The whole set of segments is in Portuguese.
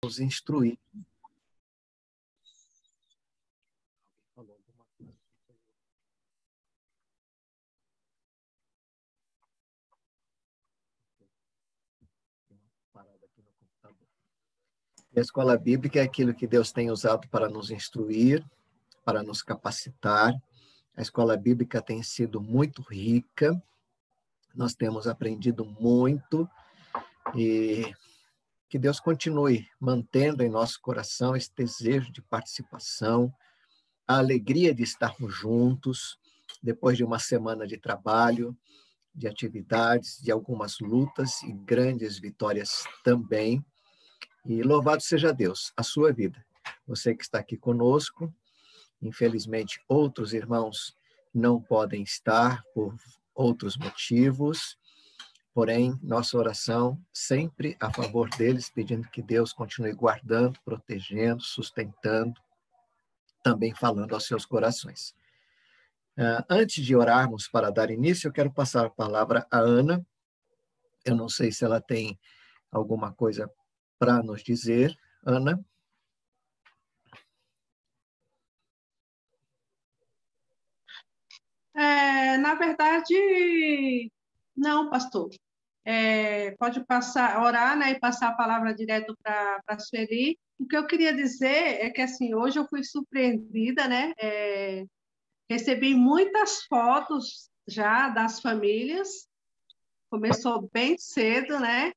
nos instruir. A escola bíblica é aquilo que Deus tem usado para nos instruir, para nos capacitar. A escola bíblica tem sido muito rica, nós temos aprendido muito e que Deus continue mantendo em nosso coração esse desejo de participação, a alegria de estarmos juntos, depois de uma semana de trabalho, de atividades, de algumas lutas e grandes vitórias também. E louvado seja Deus, a sua vida. Você que está aqui conosco, infelizmente outros irmãos não podem estar por outros motivos, porém, nossa oração sempre a favor deles, pedindo que Deus continue guardando, protegendo, sustentando, também falando aos seus corações. Antes de orarmos para dar início, eu quero passar a palavra à Ana. Eu não sei se ela tem alguma coisa para nos dizer. Ana? Na verdade, não, pastor. Pode orar, né, e passar a palavra direto para a Sueli. O que eu queria dizer é que, assim, hoje eu fui surpreendida, né? Recebi muitas fotos já das famílias. Começou bem cedo, né?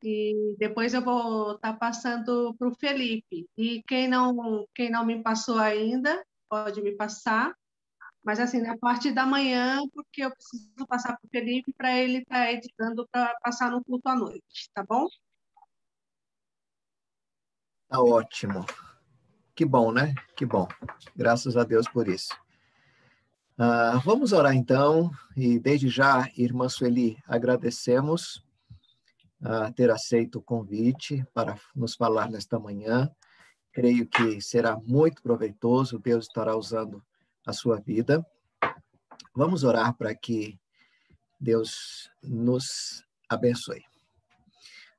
E depois eu vou estar passando para o Felipe. E quem não me passou ainda, pode me passar. Mas, assim, na parte da manhã, porque eu preciso passar para o Felipe para ele estar editando para passar no culto à noite, tá bom? Tá ótimo. Que bom, né? Que bom. Graças a Deus por isso. Vamos orar então, e desde já, irmã Sueli, agradecemos ter aceito o convite para nos falar nesta manhã. Creio que será muito proveitoso, Deus estará usando a sua vida. Vamos orar para que Deus nos abençoe.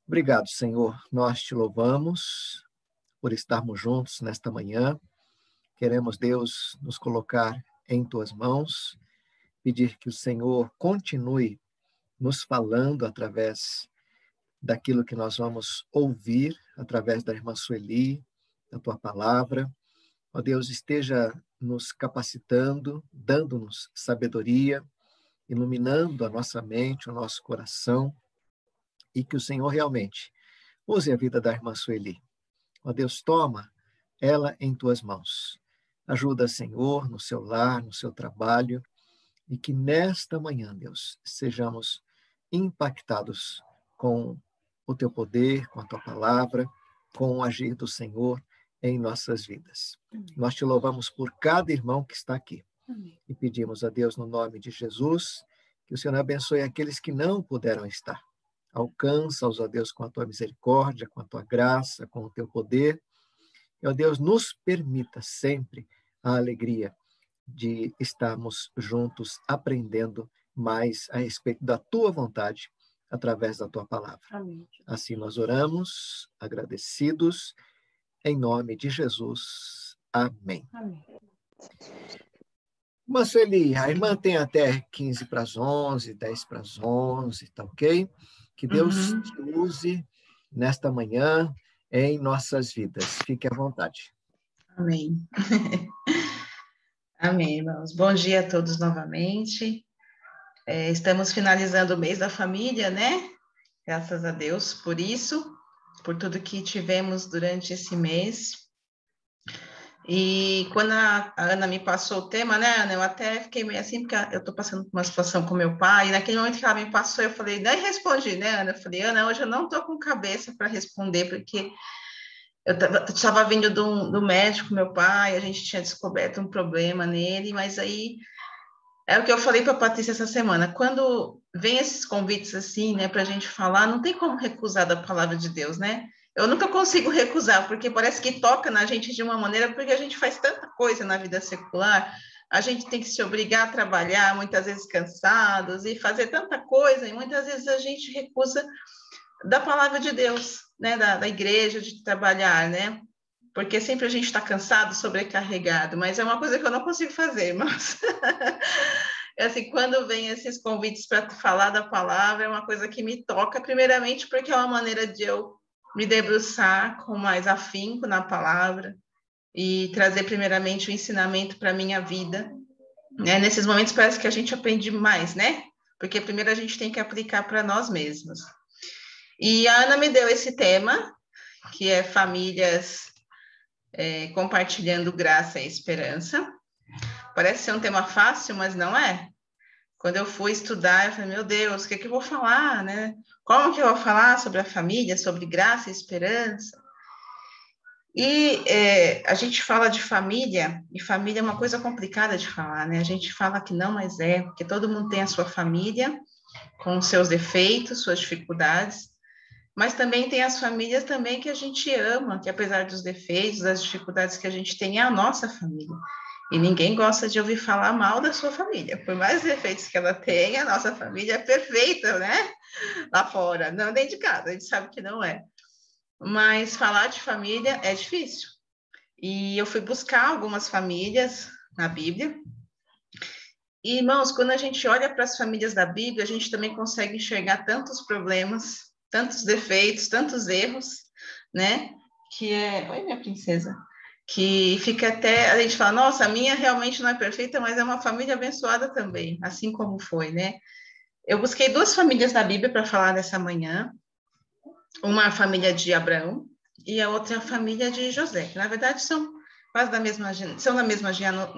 Obrigado, Senhor. Nós te louvamos por estarmos juntos nesta manhã. Queremos, Deus, nos colocar em tuas mãos, pedir que o Senhor continue nos falando através daquilo que nós vamos ouvir, através da irmã Sueli, da tua palavra. Ó Deus, esteja nos capacitando, dando-nos sabedoria, iluminando a nossa mente, o nosso coração, e que o Senhor realmente use a vida da irmã Sueli. Ó Deus, toma ela em tuas mãos. Ajuda, Senhor, no seu lar, no seu trabalho, e que nesta manhã, Deus, sejamos impactados com o teu poder, com a tua palavra, com o agir do Senhor em nossas vidas. Amém. Nós te louvamos por cada irmão que está aqui. Amém. E pedimos a Deus, no nome de Jesus, que o Senhor abençoe aqueles que não puderam estar. Alcança-os, ó Deus, com a tua misericórdia, com a tua graça, com o teu poder. E, ó Deus, nos permita sempre a alegria de estarmos juntos aprendendo mais a respeito da tua vontade através da tua palavra. Amém. Assim nós oramos, agradecidos, em nome de Jesus. Amém. Amém. Mas, Sueli, a irmã tem até 15 para as 11, 10 para as 11, tá ok? Que Deus te use nesta manhã em nossas vidas. Fique à vontade. Amém. Amém, irmãos. Bom dia a todos novamente. Estamos finalizando o mês da família, né? Graças a Deus por isso, por tudo que tivemos durante esse mês. E quando a Ana me passou o tema, né, Ana, eu até fiquei meio assim, porque eu estou passando por uma situação com meu pai, e naquele momento que ela me passou, eu falei, nem respondi, né, Ana? Eu falei, Ana, hoje eu não estou com cabeça para responder, porque eu estava vindo do médico, meu pai, a gente tinha descoberto um problema nele, mas aí é o que eu falei para a Patrícia essa semana, quando vem esses convites assim, né, para a gente falar, não tem como recusar da palavra de Deus, né? Eu nunca consigo recusar, porque parece que toca na gente de uma maneira, porque a gente faz tanta coisa na vida secular, a gente tem que se obrigar a trabalhar, muitas vezes cansados, e fazer tanta coisa, e muitas vezes a gente recusa da palavra de Deus, né? Da igreja, de trabalhar, né? Porque sempre a gente está cansado, sobrecarregado, mas é uma coisa que eu não consigo fazer, mas assim, quando vem esses convites para falar da palavra, é uma coisa que me toca, primeiramente porque é uma maneira de eu me debruçar com mais afinco na palavra e trazer primeiramente o ensinamento para a minha vida, né? Nesses momentos parece que a gente aprende mais, né? Porque primeiro a gente tem que aplicar para nós mesmos. E a Ana me deu esse tema, que é famílias compartilhando graça e esperança. Parece ser um tema fácil, mas não é. Quando eu fui estudar, eu falei, meu Deus, o que é que eu vou falar, né? Como que eu vou falar sobre a família, sobre graça e esperança? E a gente fala de família, e família é uma coisa complicada de falar, né? A gente fala que não, mas porque todo mundo tem a sua família, com os seus defeitos, suas dificuldades, mas também tem as famílias também que a gente ama, que apesar dos defeitos, das dificuldades que a gente tem, é a nossa família. E ninguém gosta de ouvir falar mal da sua família. Por mais defeitos que ela tenha, a nossa família é perfeita, né? Lá fora, não dentro de casa, a gente sabe que não é. Mas falar de família é difícil. E eu fui buscar algumas famílias na Bíblia. E, irmãos, quando a gente olha para as famílias da Bíblia, a gente também consegue enxergar tantos problemas, tantos defeitos, tantos erros, né? Que é... Oi, minha princesa. Que fica até... A gente fala, nossa, a minha realmente não é perfeita, mas é uma família abençoada também, assim como foi, né? Eu busquei 2 famílias da Bíblia para falar nessa manhã. Uma a família de Abraão e a outra a família de José, que na verdade são quase da mesma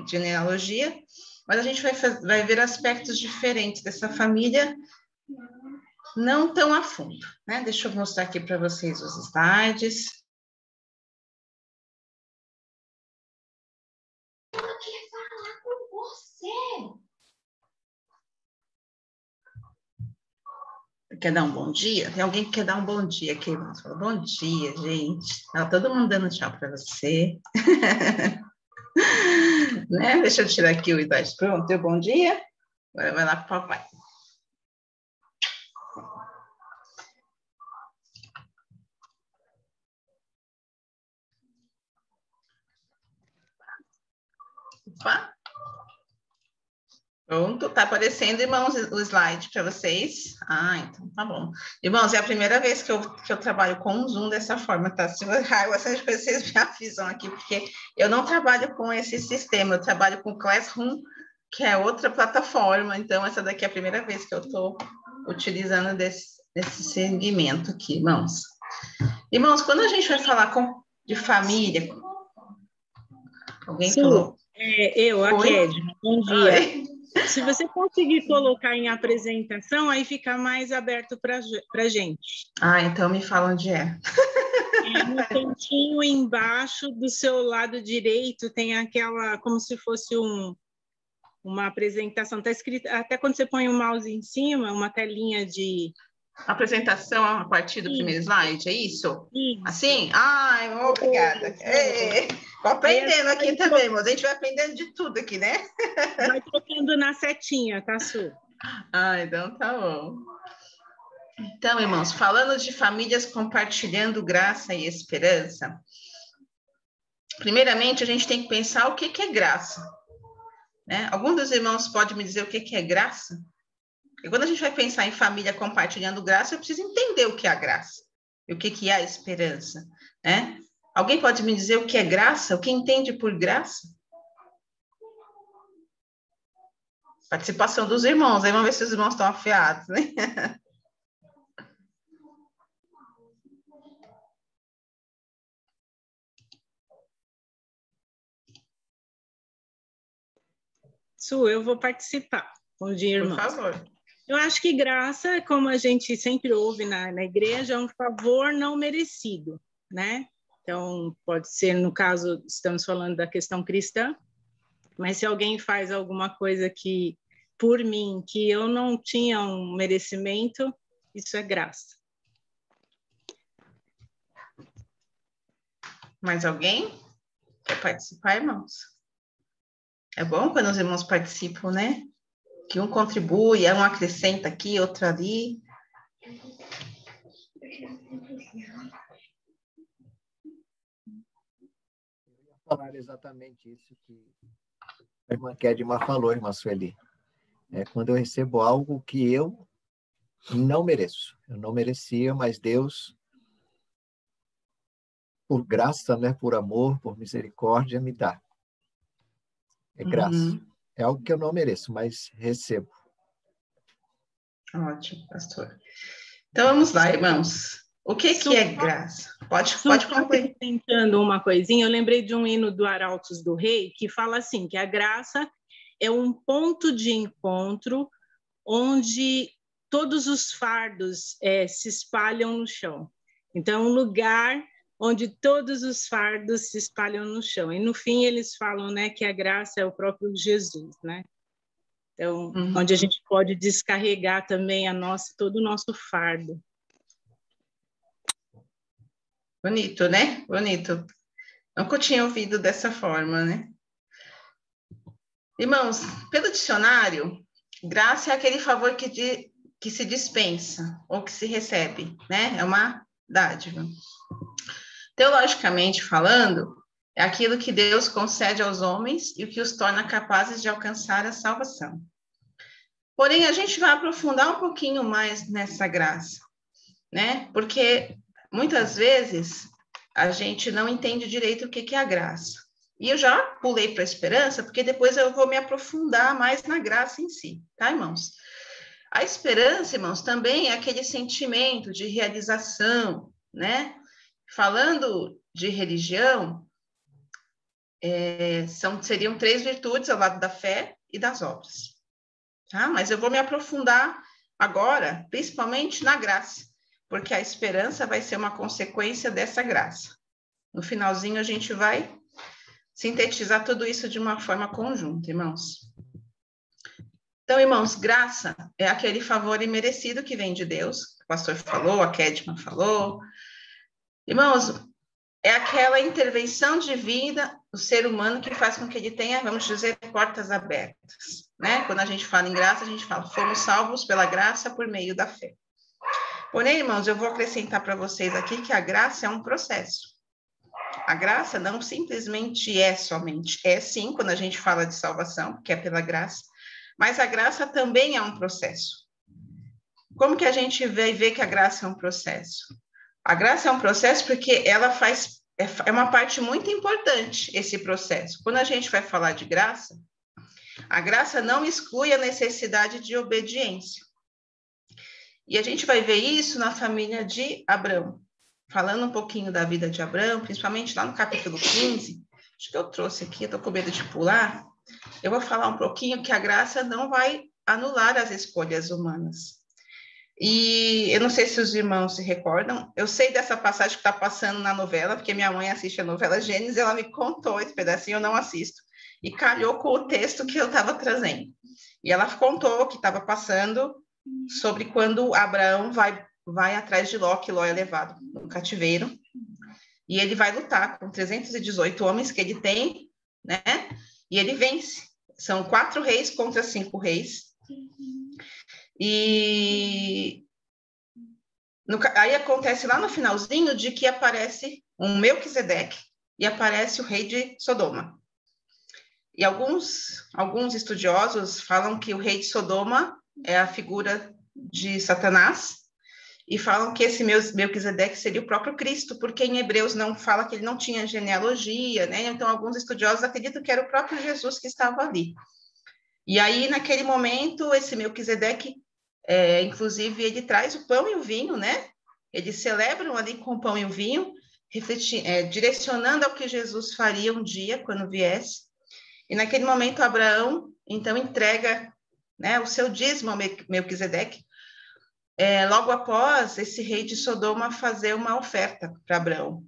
genealogia, mas a gente vai ver aspectos diferentes dessa família, não tão a fundo, né? Deixa eu mostrar aqui para vocês os slides. Eu quero falar com você. Quer dar um bom dia? Tem alguém que quer dar um bom dia aqui? Bom dia, gente. Tá todo mundo dando tchau para você. Né? Deixa eu tirar aqui o slide. Pronto, deu bom dia. Agora vai lá para o papai. Opa. Pronto, tá aparecendo, irmãos, o slide para vocês. Ah, então tá bom. Irmãos, é a primeira vez que eu trabalho com o Zoom dessa forma, tá? Se essas coisas vocês me avisam aqui, porque eu não trabalho com esse sistema, eu trabalho com Classroom, que é outra plataforma, então essa daqui é a primeira vez que eu estou utilizando desse segmento aqui, irmãos. Irmãos, quando a gente vai falar de família... Alguém falou? Eu, a Kedma, bom dia. Oi. Se você conseguir colocar em apresentação, aí fica mais aberto para gente. Ah, então me fala onde é. No cantinho embaixo do seu lado direito tem aquela, como se fosse uma apresentação. Está escrito, até quando você põe o mouse em cima, uma telinha de... Apresentação a partir do primeiro slide, é isso? Isso. Assim? Ai, obrigada. Estou aprendendo aqui também, mas a gente vai aprendendo de tudo aqui, né? Vai trocando na setinha, tá, Su? Ah, então tá bom. Então, irmãos, falando de famílias compartilhando graça e esperança, primeiramente a gente tem que pensar o que é graça, né? Algum dos irmãos pode me dizer o que é graça? E quando a gente vai pensar em família compartilhando graça, eu preciso entender o que é a graça e o que é a esperança, né? Alguém pode me dizer o que é graça? O que entende por graça? Participação dos irmãos. Aí vamos ver se os irmãos estão afiados, né? Su, eu vou participar. Bom dia, irmãos. Por favor. Eu acho que graça, como a gente sempre ouve na igreja, é um favor não merecido, né? Então, pode ser, no caso, estamos falando da questão cristã, mas se alguém faz alguma coisa que, por mim, que eu não tinha um merecimento, isso é graça. Mais alguém quer participar, irmãos? É bom quando os irmãos participam, né? Que um contribui, um acrescenta aqui, outro ali. falar exatamente isso que a irmã Kedma falou, irmã Sueli. É quando eu recebo algo que eu não mereço. Eu não merecia, mas Deus, por graça, né, por amor, por misericórdia, me dá. É graça. É algo que eu não mereço, mas recebo. Ótimo, pastor. Então, vamos lá, irmãos. O que é graça? Pode concluir. Tentando uma coisinha, eu lembrei de um hino do Arautos do Rei, que fala assim, que a graça é um ponto de encontro onde todos os fardos se espalham no chão. Então, é um lugar onde todos os fardos se espalham no chão. E, no fim, eles falam, né, que a graça é o próprio Jesus, né? Então, onde a gente pode descarregar também todo o nosso fardo. Bonito, né? Bonito. Nunca tinha ouvido dessa forma, né? Irmãos, pelo dicionário, graça é aquele favor que se dispensa ou que se recebe, né? É uma dádiva. Teologicamente falando, é aquilo que Deus concede aos homens e o que os torna capazes de alcançar a salvação. Porém, a gente vai aprofundar um pouquinho mais nessa graça, né? Porque muitas vezes a gente não entende direito o que é a graça. E eu já pulei para a esperança, porque depois eu vou me aprofundar mais na graça em si, tá, irmãos? A esperança, irmãos, também é aquele sentimento de realização, né? Falando de religião, seriam 3 virtudes ao lado da fé e das obras. Tá? Mas eu vou me aprofundar agora, principalmente na graça, porque a esperança vai ser uma consequência dessa graça. No finalzinho, a gente vai sintetizar tudo isso de uma forma conjunta, irmãos. Então, irmãos, graça é aquele favor imerecido que vem de Deus, o pastor falou, a Kedma falou. Irmãos, é aquela intervenção divina do ser humano que faz com que ele tenha, vamos dizer, portas abertas, né? Quando a gente fala em graça, a gente fala, fomos salvos pela graça por meio da fé. Porém, irmãos, eu vou acrescentar para vocês aqui que a graça é um processo. A graça não simplesmente somente, sim, quando a gente fala de salvação, que é pela graça, mas a graça também é um processo. Como que a gente vê que a graça é um processo? A graça é um processo porque ela é uma parte muito importante, esse processo. Quando a gente vai falar de graça, a graça não exclui a necessidade de obediência. E a gente vai ver isso na família de Abrão. Falando um pouquinho da vida de Abrão, principalmente lá no capítulo 15, acho que eu trouxe aqui, eu estou com medo de pular, eu vou falar um pouquinho que a graça não vai anular as escolhas humanas. E eu não sei se os irmãos se recordam, eu sei dessa passagem que está passando na novela, porque minha mãe assiste a novela Gênesis, ela me contou esse pedacinho, eu não assisto, e calhou com o texto que eu estava trazendo. E ela contou que estava passando sobre quando Abraão vai atrás de Ló, que Ló é levado no cativeiro, e ele vai lutar com 318 homens que ele tem, né? E ele vence. São 4 reis contra 5 reis. E aí acontece lá no finalzinho de que aparece um Melquisedeque e aparece o rei de Sodoma. E alguns estudiosos falam que o rei de Sodoma é a figura de Satanás e falam que esse Melquisedeque seria o próprio Cristo, porque em Hebreus não fala que ele não tinha genealogia, né? Então alguns estudiosos acreditam que era o próprio Jesus que estava ali. E aí, naquele momento, esse Melquisedeque, inclusive, ele traz o pão e o vinho, né? Eles celebram ali com o pão e o vinho, direcionando ao que Jesus faria um dia, quando viesse. E naquele momento, Abraão, então, entrega, né, o seu dízimo ao Melquisedeque, logo após esse rei de Sodoma fazer uma oferta para Abraão.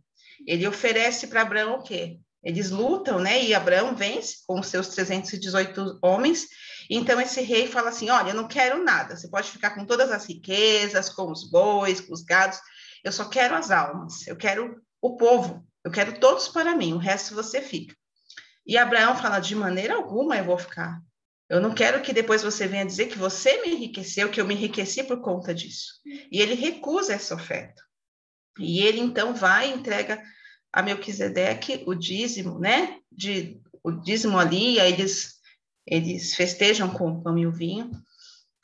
Ele oferece para Abraão o quê? Eles lutam, né? E Abraão vence com os seus 318 homens. Então, esse rei fala assim, olha, eu não quero nada. Você pode ficar com todas as riquezas, com os bois, com os gados. Eu só quero as almas. Eu quero o povo. Eu quero todos para mim. O resto você fica. E Abraão fala, de maneira alguma eu vou ficar. Eu não quero que depois você venha dizer que você me enriqueceu, que eu me enriqueci por conta disso. E ele recusa essa oferta. E ele, então, vai e entrega a Melquisedeque o dízimo, né? O dízimo ali, aí eles festejam com o pão e o vinho.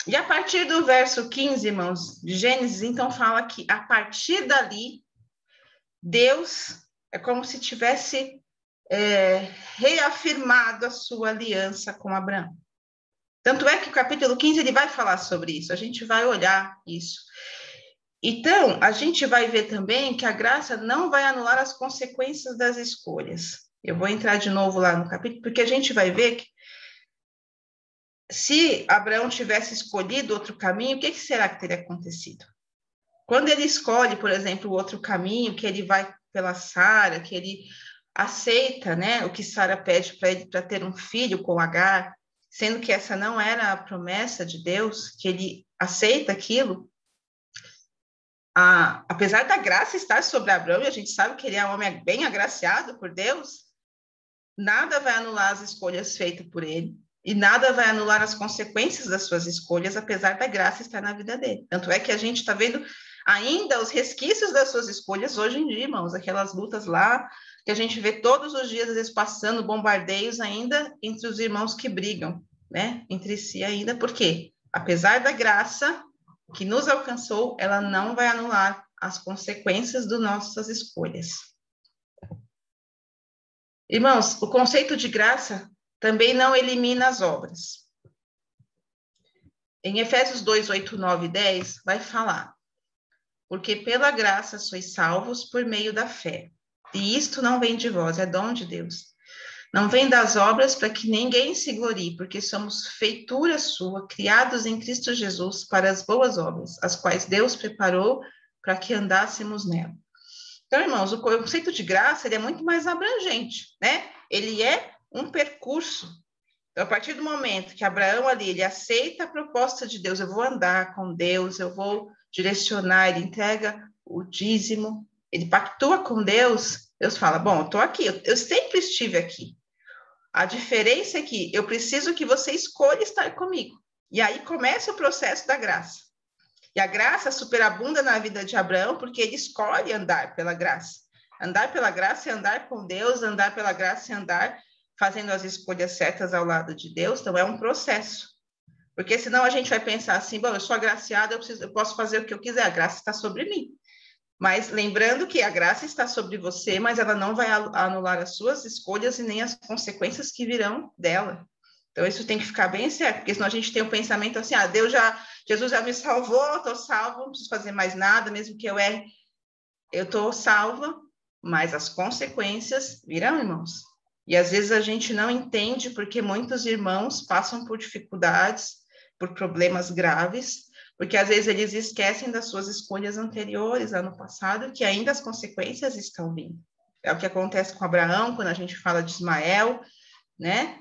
E a partir do verso 15, irmãos, de Gênesis, então fala que a partir dali, Deus é como se tivesse reafirmado a sua aliança com Abraão. Tanto é que o capítulo 15 ele vai falar sobre isso, a gente vai olhar isso. Então, a gente vai ver também que a graça não vai anular as consequências das escolhas. Eu vou entrar de novo lá no capítulo, porque a gente vai ver que se Abraão tivesse escolhido outro caminho, o que será que teria acontecido? Quando ele escolhe, por exemplo, o outro caminho, que ele vai pela Sara, que ele aceita, né, o que Sara pede para ele para ter um filho com Agar, sendo que essa não era a promessa de Deus, que ele aceita aquilo, apesar da graça estar sobre Abraão, e a gente sabe que ele é um homem bem agraciado por Deus, nada vai anular as escolhas feitas por ele, e nada vai anular as consequências das suas escolhas, apesar da graça estar na vida dele. Tanto é que a gente está vendo ainda os resquícios das suas escolhas hoje em dia, irmãos, aquelas lutas lá, que a gente vê todos os dias, às vezes, passando bombardeios ainda entre os irmãos que brigam, né, entre si ainda. Por quê? Apesar da graça que nos alcançou, ela não vai anular as consequências das nossas escolhas. Irmãos, o conceito de graça também não elimina as obras. Em Efésios 2, 8, 9 e 10, vai falar: porque pela graça sois salvos por meio da fé. E isto não vem de vós, é dom de Deus. Não vem das obras para que ninguém se glorie, porque somos feitura sua, criados em Cristo Jesus para as boas obras, as quais Deus preparou para que andássemos nela. Então, irmãos, o conceito de graça ele é muito mais abrangente, né? Ele é um percurso. Então, a partir do momento que Abraão ali, ele aceita a proposta de Deus, eu vou andar com Deus, eu vou direcionar, ele entrega o dízimo, ele pactua com Deus, Deus fala, bom, eu estou aqui, eu sempre estive aqui. A diferença é que eu preciso que você escolha estar comigo. E aí começa o processo da graça. E a graça superabunda na vida de Abraão, porque ele escolhe andar pela graça. Andar pela graça é andar com Deus, andar pela graça é andar fazendo as escolhas certas ao lado de Deus. Então, é um processo. Porque senão a gente vai pensar assim, bom, eu sou agraciado, eu posso fazer o que eu quiser, a graça está sobre mim. Mas lembrando que a graça está sobre você, mas ela não vai anular as suas escolhas e nem as consequências que virão dela. Então, isso tem que ficar bem certo, porque senão a gente tem um pensamento assim, Jesus já me salvou, estou salvo, não preciso fazer mais nada, mesmo que eu erre, eu estou salva, mas as consequências virão, irmãos. E às vezes a gente não entende porque muitos irmãos passam por dificuldades, por problemas graves, porque às vezes eles esquecem das suas escolhas anteriores, ano passado, que ainda as consequências estão vindo. É o que acontece com Abraão, quando a gente fala de Ismael, né?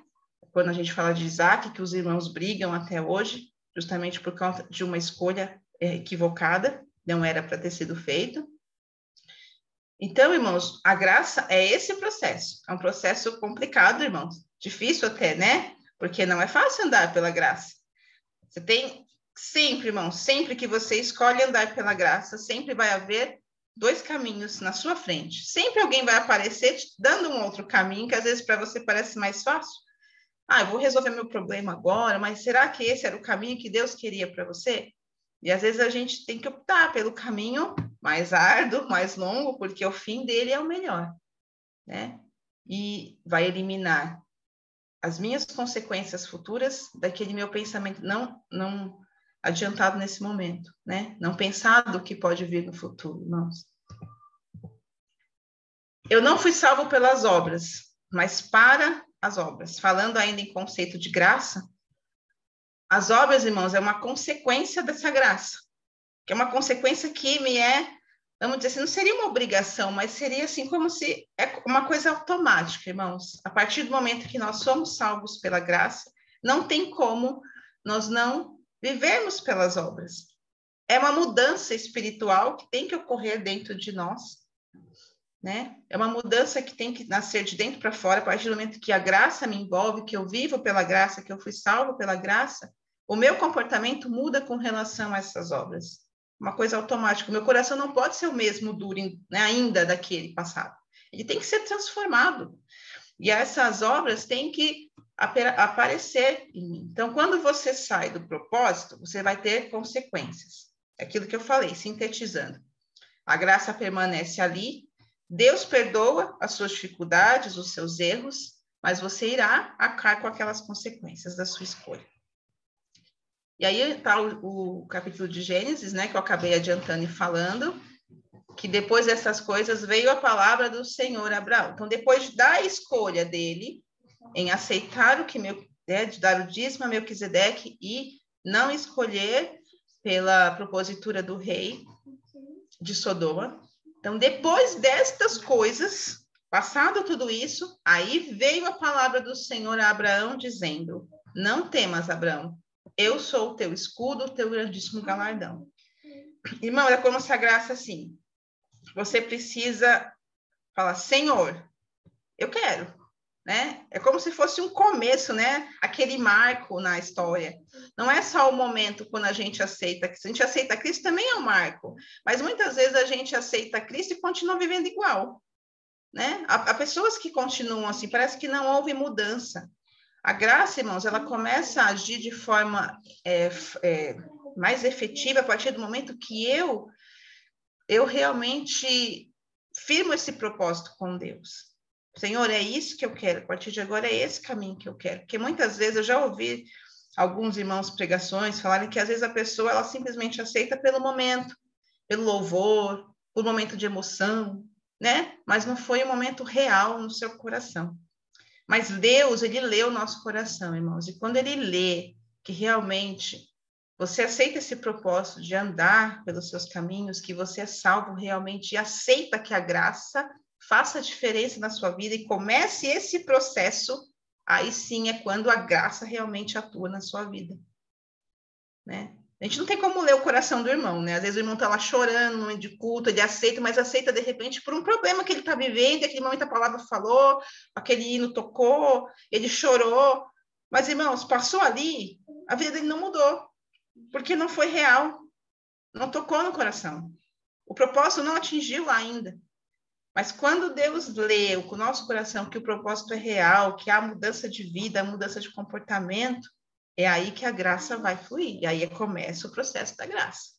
Quando a gente fala de Isaac, que os irmãos brigam até hoje, justamente por causa de uma escolha equivocada, não era para ter sido feito. Então, irmãos, a graça é esse processo. É um processo complicado, irmãos. Difícil até, né? Porque não é fácil andar pela graça. Você tem sempre, irmãos, sempre que você escolhe andar pela graça, sempre vai haver dois caminhos na sua frente. Sempre alguém vai aparecer te dando um outro caminho, que às vezes para você parece mais fácil. Eu vou resolver meu problema agora, mas será que esse era o caminho que Deus queria para você? E às vezes a gente tem que optar pelo caminho mais árduo, mais longo, porque o fim dele é o melhor, né? E vai eliminar as minhas consequências futuras daquele meu pensamento não adiantado nesse momento, né? Não pensado o que pode vir no futuro, irmãos. Eu não fui salvo pelas obras, mas para as obras. Falando ainda em conceito de graça, as obras, irmãos, é uma consequência dessa graça, que é uma consequência que me vamos dizer assim, não seria uma obrigação, mas seria assim como se é uma coisa automática, irmãos. A partir do momento que nós somos salvos pela graça, não tem como nós não vivermos pelas obras. É uma mudança espiritual que tem que ocorrer dentro de nós, né? É uma mudança que tem que nascer de dentro para fora. A partir do momento que a graça me envolve, que eu vivo pela graça, que eu fui salvo pela graça, o meu comportamento muda com relação a essas obras. Uma coisa automática. O meu coração não pode ser o mesmo duro, né, ainda daquele passado. Ele tem que ser transformado. E essas obras têm que aparecer em mim. Então, quando você sai do propósito, você vai ter consequências. É aquilo que eu falei, sintetizando. A graça permanece ali, Deus perdoa as suas dificuldades, os seus erros, mas você irá arcar com aquelas consequências da sua escolha. E aí está o capítulo de Gênesis, né, que eu acabei adiantando e falando, que depois dessas coisas veio a palavra do Senhor a Abraão. Então, depois da escolha dele em aceitar de dar o dízimo a Melquisedeque e não escolher pela propositura do rei de Sodoma. Então, depois destas coisas, passado tudo isso, aí veio a palavra do Senhor a Abraão dizendo: não temas, Abraão, eu sou o teu escudo, o teu grandíssimo galardão. Irmão, é como essa graça assim. Você precisa falar: Senhor, eu quero, né? É como se fosse um começo, né? Aquele marco na história. Não é só o momento quando a gente aceita Cristo. A gente aceita Cristo também é um marco, mas muitas vezes a gente aceita Cristo e continua vivendo igual, né? Há pessoas que continuam assim, parece que não houve mudança. A graça, irmãos, ela começa a agir de forma mais efetiva a partir do momento que eu realmente firmo esse propósito com Deus. Senhor, é isso que eu quero, a partir de agora é esse caminho que eu quero. Porque muitas vezes eu já ouvi alguns irmãos pregações falarem que às vezes a pessoa ela simplesmente aceita pelo momento, pelo louvor, por momento de emoção, né? Mas não foi um momento real no seu coração. Mas Deus, ele lê o nosso coração, irmãos. E quando ele lê que realmente você aceita esse propósito de andar pelos seus caminhos, que você é salvo realmente e aceita que a graça faça diferença na sua vida e comece esse processo, aí sim é quando a graça realmente atua na sua vida, né? A gente não tem como ler o coração do irmão, né? Às vezes o irmão está lá chorando no momento de culto, ele aceita, mas aceita de repente por um problema que ele está vivendo, e aquele momento a palavra falou, aquele hino tocou, ele chorou. Mas, irmãos, passou ali, a vida dele não mudou, porque não foi real, não tocou no coração. O propósito não atingiu ainda. Mas quando Deus lê com o nosso coração que o propósito é real, que há mudança de vida, mudança de comportamento, é aí que a graça vai fluir. E aí começa o processo da graça.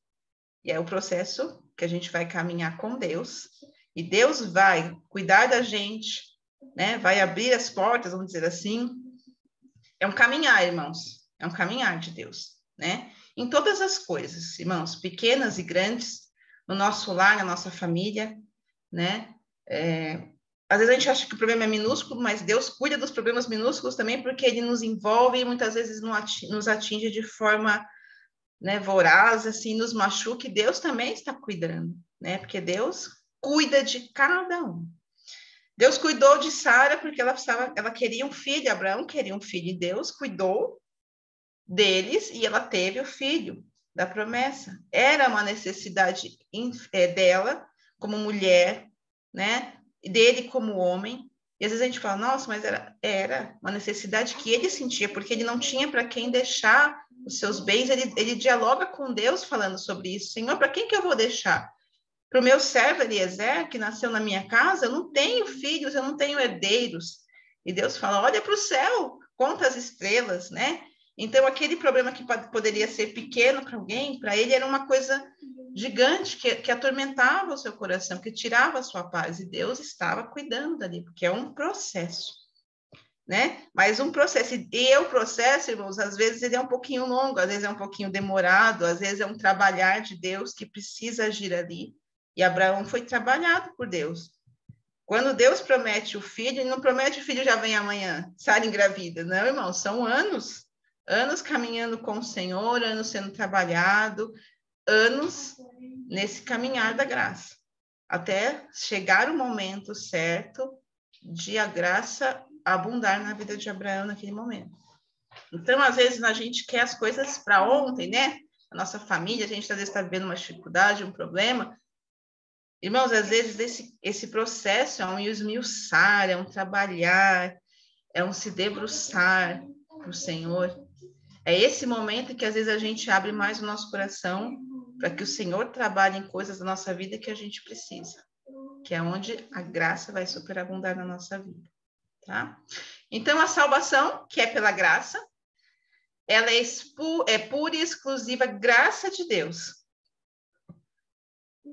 E é o processo que a gente vai caminhar com Deus. E Deus vai cuidar da gente, né? Vai abrir as portas, vamos dizer assim. É um caminhar, irmãos. É um caminhar de Deus, né? Em todas as coisas, irmãos, pequenas e grandes, no nosso lar, na nossa família, né? Às vezes a gente acha que o problema é minúsculo, mas Deus cuida dos problemas minúsculos também, porque Ele nos envolve e muitas vezes nos atinge de forma, né, voraz, assim, nos machuca, e Deus também está cuidando, né? Porque Deus cuida de cada um. Deus cuidou de Sara porque ela queria um filho, Abraão queria um filho, e Deus cuidou deles e ela teve o filho da promessa. Era uma necessidade dela como mulher, né? Dele como homem. E às vezes a gente fala: nossa, mas era uma necessidade que ele sentia, porque ele não tinha para quem deixar os seus bens. Ele dialoga com Deus falando sobre isso. Senhor, para quem que eu vou deixar? Para o meu servo Eliezer, que nasceu na minha casa, eu não tenho filhos, eu não tenho herdeiros. E Deus fala: olha para o céu, conta as estrelas, né? Então, aquele problema que poderia ser pequeno para alguém, para ele era uma coisa gigante, que atormentava o seu coração, que tirava a sua paz. E Deus estava cuidando dali, porque é um processo, né? Mas um processo, e o processo, irmãos, às vezes ele é um pouquinho longo, às vezes é um pouquinho demorado, às vezes é um trabalhar de Deus que precisa agir ali. E Abraão foi trabalhado por Deus. Quando Deus promete o filho, ele não promete o filho já vem amanhã, Sara engravida. Não, irmão, são anos caminhando com o Senhor, anos sendo trabalhado, anos nesse caminhar da graça, até chegar o momento certo de a graça abundar na vida de Abraão naquele momento. Então, às vezes, a gente quer as coisas para ontem, né? A nossa família, a gente às vezes está vivendo uma dificuldade, um problema. Irmãos, às vezes esse processo é um esmiuçar, é um trabalhar, é um se debruçar para o Senhor. É esse momento que às vezes a gente abre mais o nosso coração para que o Senhor trabalhe em coisas da nossa vida que a gente precisa. que é onde a graça vai superabundar na nossa vida, tá? Então, a salvação, que é pela graça, ela é pura e exclusiva graça de Deus.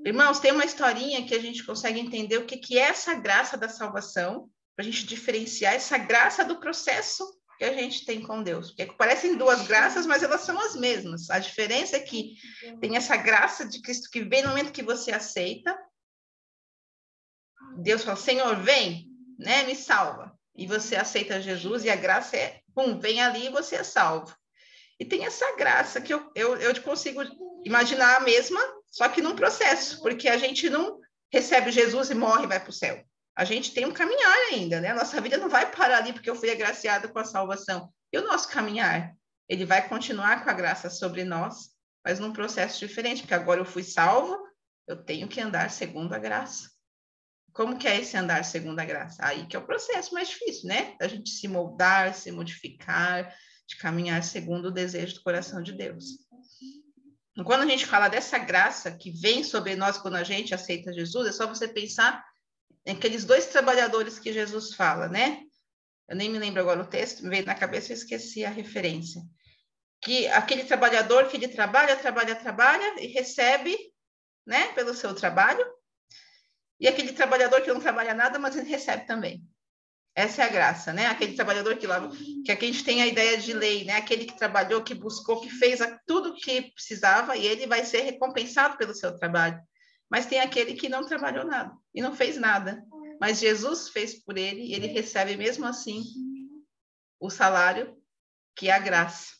Irmãos, tem uma historinha que a gente consegue entender o que é essa graça da salvação, para a gente diferenciar essa graça do processo que a gente tem com Deus. Porque parecem duas graças, mas elas são as mesmas. A diferença é que tem essa graça de Cristo que vem no momento que você aceita. Deus fala, Senhor, vem, né, me salva. E você aceita Jesus e a graça é, vem ali e você é salvo. E tem essa graça que eu consigo imaginar a mesma, só que num processo, porque a gente não recebe Jesus e morre e vai para o céu. A gente tem um caminhar ainda, né? A nossa vida não vai parar ali porque eu fui agraciada com a salvação. E o nosso caminhar? Ele vai continuar com a graça sobre nós, mas num processo diferente, porque agora eu fui salvo, eu tenho que andar segundo a graça. Como que é esse andar segundo a graça? Aí que é o processo mais difícil, né? Da gente se moldar, se modificar, de caminhar segundo o desejo do coração de Deus. E quando a gente fala dessa graça que vem sobre nós quando a gente aceita Jesus, é só você pensar naqueles dois trabalhadores que Jesus fala, né? Eu nem me lembro agora o texto, me veio na cabeça e esqueci a referência. Que aquele trabalhador que ele trabalha e recebe, né, pelo seu trabalho, e aquele trabalhador que não trabalha nada, mas ele recebe também. Essa é a graça, né? Aquele trabalhador que aqui a gente tem a ideia de lei, né? Aquele que trabalhou, que buscou, que fez tudo o que precisava e ele vai ser recompensado pelo seu trabalho. Mas tem aquele que não trabalhou nada e não fez nada. Mas Jesus fez por ele e ele recebe mesmo assim o salário, que é a graça.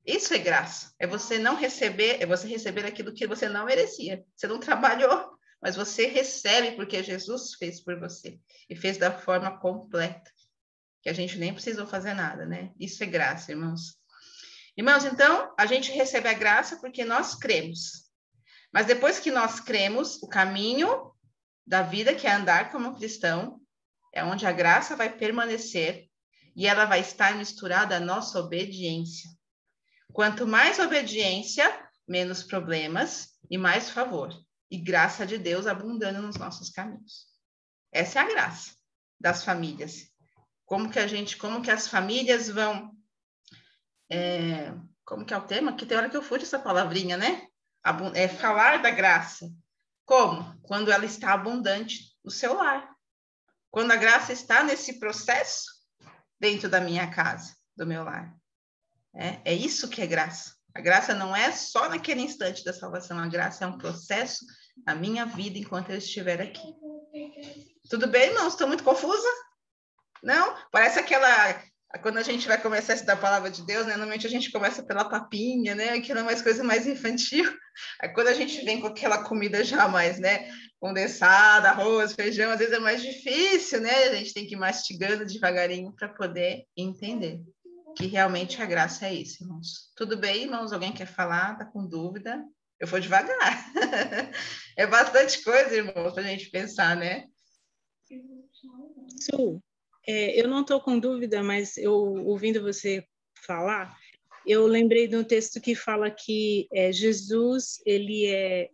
Isso é graça. É você não receber, é você receber aquilo que você não merecia. Você não trabalhou, mas você recebe porque Jesus fez por você. E fez da forma completa, que a gente nem precisou fazer nada, né? Isso é graça, irmãos. Irmãos, então, a gente recebe a graça porque nós cremos. Mas depois que nós cremos, o caminho da vida, que é andar como cristão, é onde a graça vai permanecer e ela vai estar misturada à nossa obediência. Quanto mais obediência, menos problemas e mais favor. E graça de Deus abundando nos nossos caminhos. Essa é a graça das famílias. Como que as famílias vão... como que é o tema? Que tem hora que eu fujo essa palavrinha, né? Falar da graça. Como? Quando ela está abundante no seu lar. Quando a graça está nesse processo dentro da minha casa, do meu lar. É isso que é graça. A graça não é só naquele instante da salvação. A graça é um processo na minha vida enquanto eu estiver aqui. Tudo bem, irmãos? Estou muito confusa? Não? Parece aquela... Quando a gente vai começar a estudar a palavra de Deus, né? Normalmente a gente começa pela papinha, né? Aquela é mais coisa mais infantil. Aí quando a gente vem com aquela comida já mais, né? Condensada, arroz, feijão, às vezes é mais difícil, né? A gente tem que ir mastigando devagarinho para poder entender que realmente a graça é isso, irmãos. Tudo bem, irmãos? Alguém quer falar? Tá com dúvida? Eu vou devagar. É bastante coisa, irmãos, para a gente pensar, né? Su, eu não estou com dúvida, mas eu ouvindo você falar, eu lembrei de um texto que fala que Jesus, ele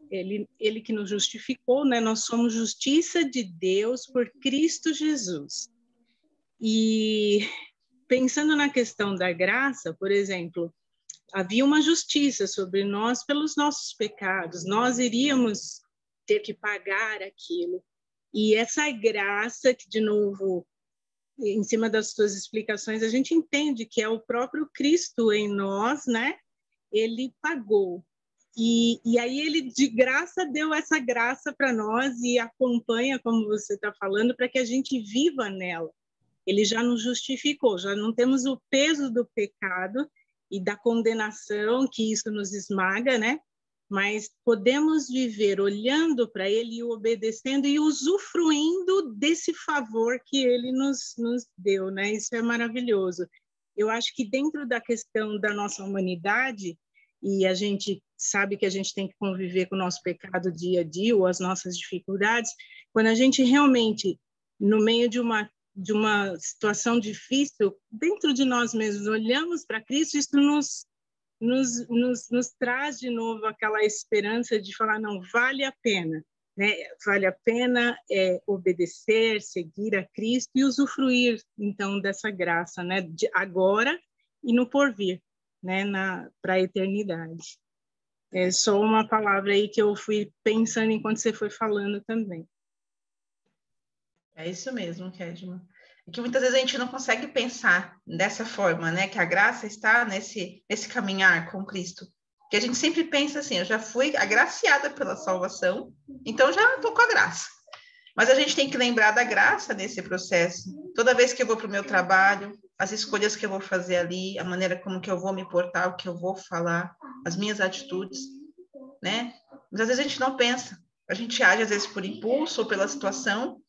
que nos justificou, né? Nós somos justiça de Deus por Cristo Jesus. E pensando na questão da graça, por exemplo, havia uma justiça sobre nós pelos nossos pecados, nós iríamos ter que pagar aquilo. E essa graça, que de novo, em cima das suas explicações, a gente entende que é o próprio Cristo em nós, né? Ele pagou. E aí ele, de graça, deu essa graça para nós e acompanha, como você está falando, para que a gente viva nela. Ele já nos justificou, já não temos o peso do pecado e da condenação, que isso nos esmaga, né? Mas podemos viver olhando para ele e obedecendo e usufruindo desse favor que ele nos deu, né? Isso é maravilhoso. Eu acho que dentro da questão da nossa humanidade, e a gente sabe que a gente tem que conviver com o nosso pecado dia a dia, ou as nossas dificuldades, quando a gente realmente, no meio de uma situação difícil, dentro de nós mesmos, olhamos para Cristo, isso nos traz de novo aquela esperança de falar, não, vale a pena, né? Vale a pena obedecer, seguir a Cristo e usufruir, então, dessa graça, né? De agora e no porvir, né? Para a eternidade. É só uma palavra aí que eu fui pensando enquanto você foi falando também. É isso mesmo, Kedma. É que muitas vezes a gente não consegue pensar dessa forma, né? Que a graça está nesse caminhar com Cristo. Que a gente sempre pensa assim, eu já fui agraciada pela salvação, então já estou com a graça. Mas a gente tem que lembrar da graça nesse processo. Toda vez que eu vou para o meu trabalho, as escolhas que eu vou fazer ali, a maneira como que eu vou me portar, o que eu vou falar, as minhas atitudes, né? Mas às vezes a gente não pensa. A gente age, às vezes, por impulso ou pela situação,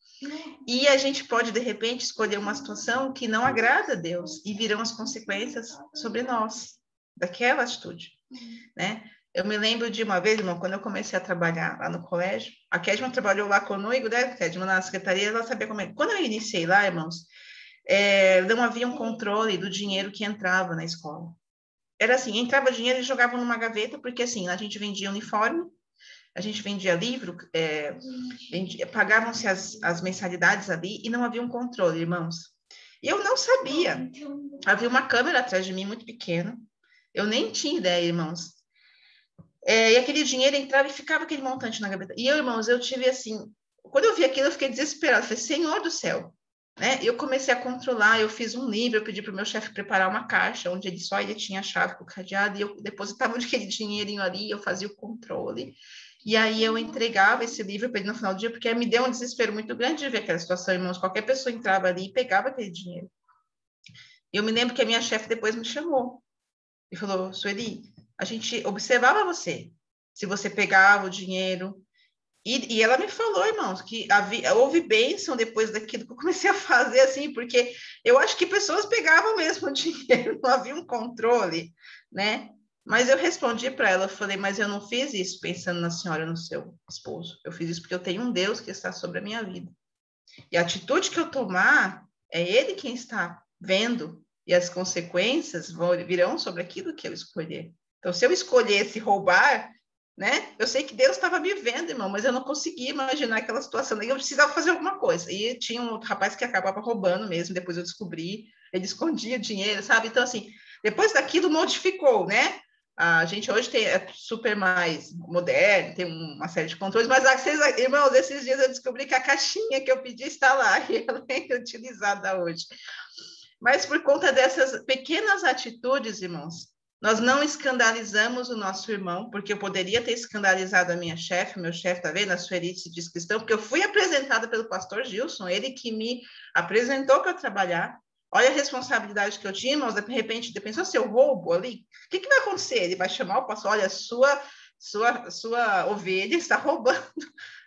e a gente pode, de repente, escolher uma situação que não agrada a Deus, e virão as consequências sobre nós, daquela atitude, né? Eu me lembro de uma vez, irmão, quando eu comecei a trabalhar lá no colégio, a Kedma trabalhou lá comigo, né, Kedma, na secretaria, ela sabia como é. Quando eu iniciei lá, irmãos, não havia um controle do dinheiro que entrava na escola. Era assim, entrava dinheiro e jogavam numa gaveta, porque assim, a gente vendia uniforme, a gente vendia livro, pagavam-se as mensalidades ali e não havia um controle, irmãos. E eu não sabia. Havia uma câmera atrás de mim, muito pequena. Eu nem tinha ideia, irmãos. E aquele dinheiro entrava e ficava aquele montante na gaveta. E eu, irmãos, eu tive assim... Quando eu vi aquilo, eu fiquei desesperada. Eu falei, Senhor do céu. Né? Eu comecei a controlar, eu fiz um livro, eu pedi para o meu chefe preparar uma caixa, onde ele tinha a chave com o cadeado, e eu depositava aquele dinheirinho ali, eu fazia o controle. E aí eu entregava esse livro para ele no final do dia, porque me deu um desespero muito grande de ver aquela situação, irmãos. Qualquer pessoa entrava ali e pegava aquele dinheiro. Eu me lembro que a minha chefe depois me chamou e falou, Sueli, a gente observava você, se você pegava o dinheiro. E ela me falou, irmãos, que houve bênção depois daquilo que eu comecei a fazer, assim, porque eu acho que pessoas pegavam mesmo o dinheiro, não havia um controle, né? Mas eu respondi para ela, eu falei, mas eu não fiz isso pensando na senhora, no seu esposo. Eu fiz isso porque eu tenho um Deus que está sobre a minha vida. E a atitude que eu tomar, é Ele quem está vendo, e as consequências virão sobre aquilo que eu escolher. Então, se eu escolhesse roubar, né? Eu sei que Deus estava me vendo, irmão, mas eu não conseguia imaginar aquela situação. E eu precisava fazer alguma coisa. E tinha um rapaz que acabava roubando mesmo, depois eu descobri, ele escondia dinheiro, sabe? Então, assim, depois daquilo modificou, né? A gente hoje é super mais moderno, tem uma série de controles, mas, irmãos, esses dias eu descobri que a caixinha que eu pedi está lá, e ela é utilizada hoje. Mas por conta dessas pequenas atitudes, irmãos, nós não escandalizamos o nosso irmão, porque eu poderia ter escandalizado a minha chefe, meu chefe, tá vendo? A Sueli se diz cristão, porque eu fui apresentada pelo pastor Gilson, ele que me apresentou para trabalhar. Olha a responsabilidade que eu tinha, irmãos, de repente, pensou se eu roubo ali, o que vai acontecer? Ele vai chamar o pastor, olha, sua ovelha está roubando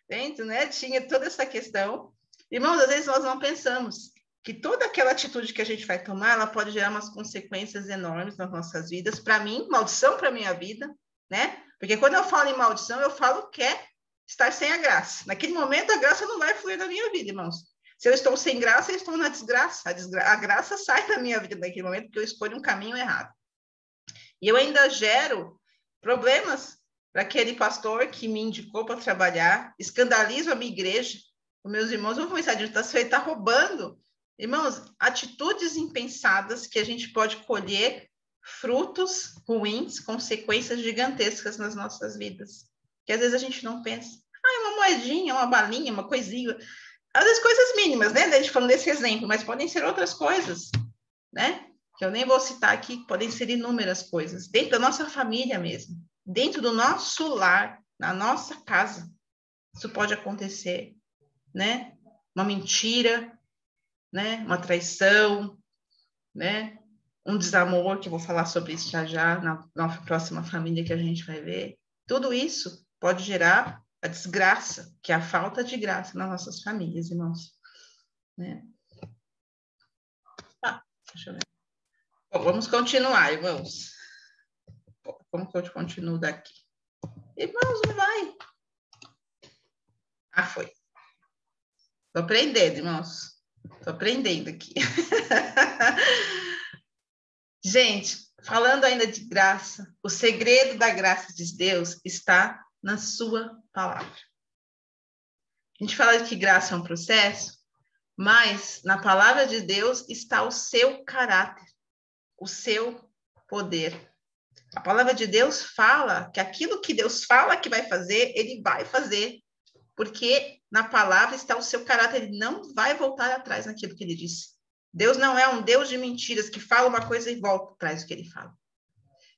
dentro, né? Tinha toda essa questão. Irmãos, às vezes nós não pensamos que toda aquela atitude que a gente vai tomar, ela pode gerar umas consequências enormes nas nossas vidas. Para mim, maldição para a minha vida, né? Porque quando eu falo em maldição, eu falo que é estar sem a graça. Naquele momento, a graça não vai fluir na minha vida, irmãos. Se eu estou sem graça, eu estou na desgraça. A graça sai da minha vida naquele momento, porque eu escolho um caminho errado. E eu ainda gero problemas para aquele pastor que me indicou para trabalhar, escandalizo a minha igreja, os meus irmãos vão começar a dizer, você está roubando. Irmãos, atitudes impensadas que a gente pode colher frutos ruins, consequências gigantescas nas nossas vidas, que às vezes a gente não pensa. É uma moedinha, uma balinha, uma coisinha. Às vezes coisas mínimas, né? A gente falando desse exemplo, mas podem ser outras coisas, né? Que eu nem vou citar aqui, podem ser inúmeras coisas. Dentro da nossa família mesmo, dentro do nosso lar, na nossa casa, isso pode acontecer, né? Uma mentira, né? Uma traição, né? Um desamor, que eu vou falar sobre isso já na próxima família que a gente vai ver. Tudo isso pode gerar a desgraça, que é a falta de graça nas nossas famílias, irmãos. Né? Deixa eu ver. Bom, vamos continuar, irmãos. Como que eu continuo daqui? Irmãos, não vai. Foi. Estou aprendendo, irmãos. Estou aprendendo aqui. Gente, falando ainda de graça, o segredo da graça de Deus está na sua palavra. A gente fala que graça é um processo, mas na palavra de Deus está o seu caráter, o seu poder. A palavra de Deus fala que aquilo que Deus fala que vai fazer, ele vai fazer, porque na palavra está o seu caráter, ele não vai voltar atrás naquilo que ele disse. Deus não é um Deus de mentiras que fala uma coisa e volta atrás do que ele fala.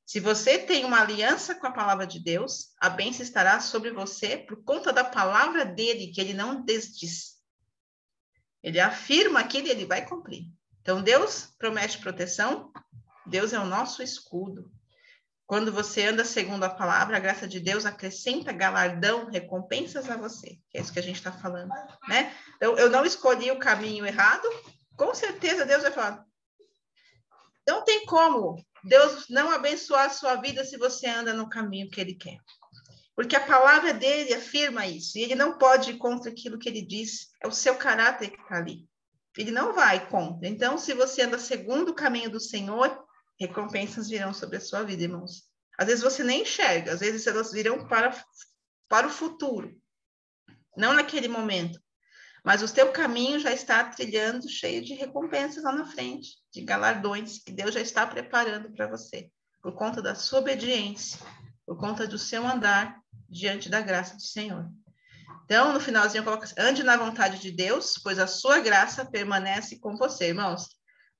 Se você tem uma aliança com a palavra de Deus, a bênção estará sobre você por conta da palavra dele, que ele não desdiz. Ele afirma aquilo e ele vai cumprir. Então, Deus promete proteção, Deus é o nosso escudo. Quando você anda segundo a palavra, a graça de Deus acrescenta galardão, recompensas a você. Que é isso que a gente está falando, né? Eu não escolhi o caminho errado, com certeza Deus vai falar. Não tem como Deus não abençoar a sua vida se você anda no caminho que ele quer. Porque a palavra dele afirma isso. E ele não pode ir contra aquilo que ele diz. É o seu caráter que está ali. Ele não vai contra. Então, se você anda segundo o caminho do Senhor, recompensas virão sobre a sua vida, irmãos. Às vezes você nem enxerga. Às vezes elas virão para o futuro. Não naquele momento. Mas o teu caminho já está trilhando cheio de recompensas lá na frente, de galardões que Deus já está preparando para você, por conta da sua obediência, por conta do seu andar diante da graça do Senhor. Então, no finalzinho, coloca assim, ande na vontade de Deus, pois a sua graça permanece com você, irmãos.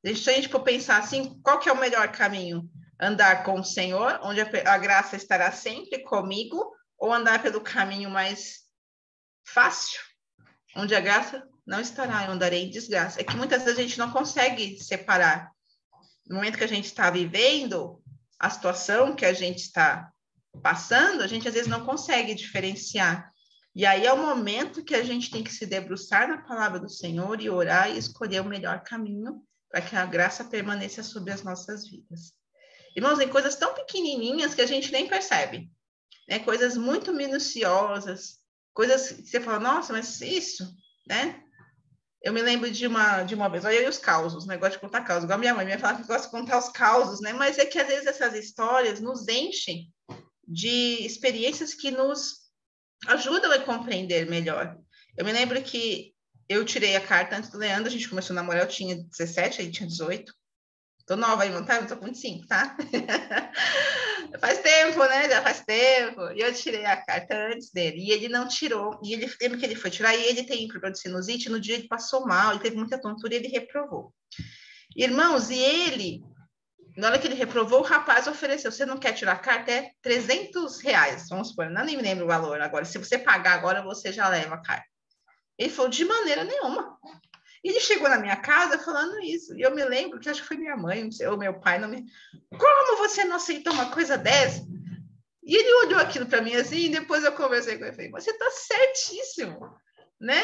Deixa a gente pensar assim, qual que é o melhor caminho? Andar com o Senhor, onde a graça estará sempre comigo, ou andar pelo caminho mais fácil, onde a graça não estará, eu andarei em desgraça. É que muitas vezes a gente não consegue separar. No momento que a gente está vivendo, a situação que a gente está passando, a gente às vezes não consegue diferenciar. E aí é o momento que a gente tem que se debruçar na palavra do Senhor e orar e escolher o melhor caminho para que a graça permaneça sobre as nossas vidas. Irmãos, tem coisas tão pequenininhas que a gente nem percebe, né? Coisas muito minuciosas, coisas que você fala, nossa, mas isso, né? Eu me lembro de uma vez, olha aí os causos, negócio de contar causos, igual a minha mãe fala que gosta de contar os causos, né? Mas é que às vezes essas histórias nos enchem de experiências que nos ajudam a compreender melhor. Eu me lembro que eu tirei a carta antes do Leandro, a gente começou a namorar, eu tinha 17, ele tinha 18. Tô nova aí, tá? Eu tô com 25, tá? Faz tempo, né? Já faz tempo. E eu tirei a carta antes dele. E ele não tirou. E ele lembra que ele foi tirar. E ele tem problema de sinusite. No dia ele passou mal. Ele teve muita tontura e ele reprovou. Irmãos, e ele... Na hora que ele reprovou, o rapaz ofereceu. Você não quer tirar a carta? É R$300. Vamos supor. Não nem me lembro o valor agora. Se você pagar agora, você já leva a carta. Ele falou, de maneira nenhuma. E ele chegou na minha casa falando isso. E eu me lembro que acho que foi minha mãe, não sei, ou meu pai. Não me... Como você não aceitou uma coisa dessa? E ele olhou aquilo para mim assim, e depois eu conversei com ele e falei, você está certíssimo, né?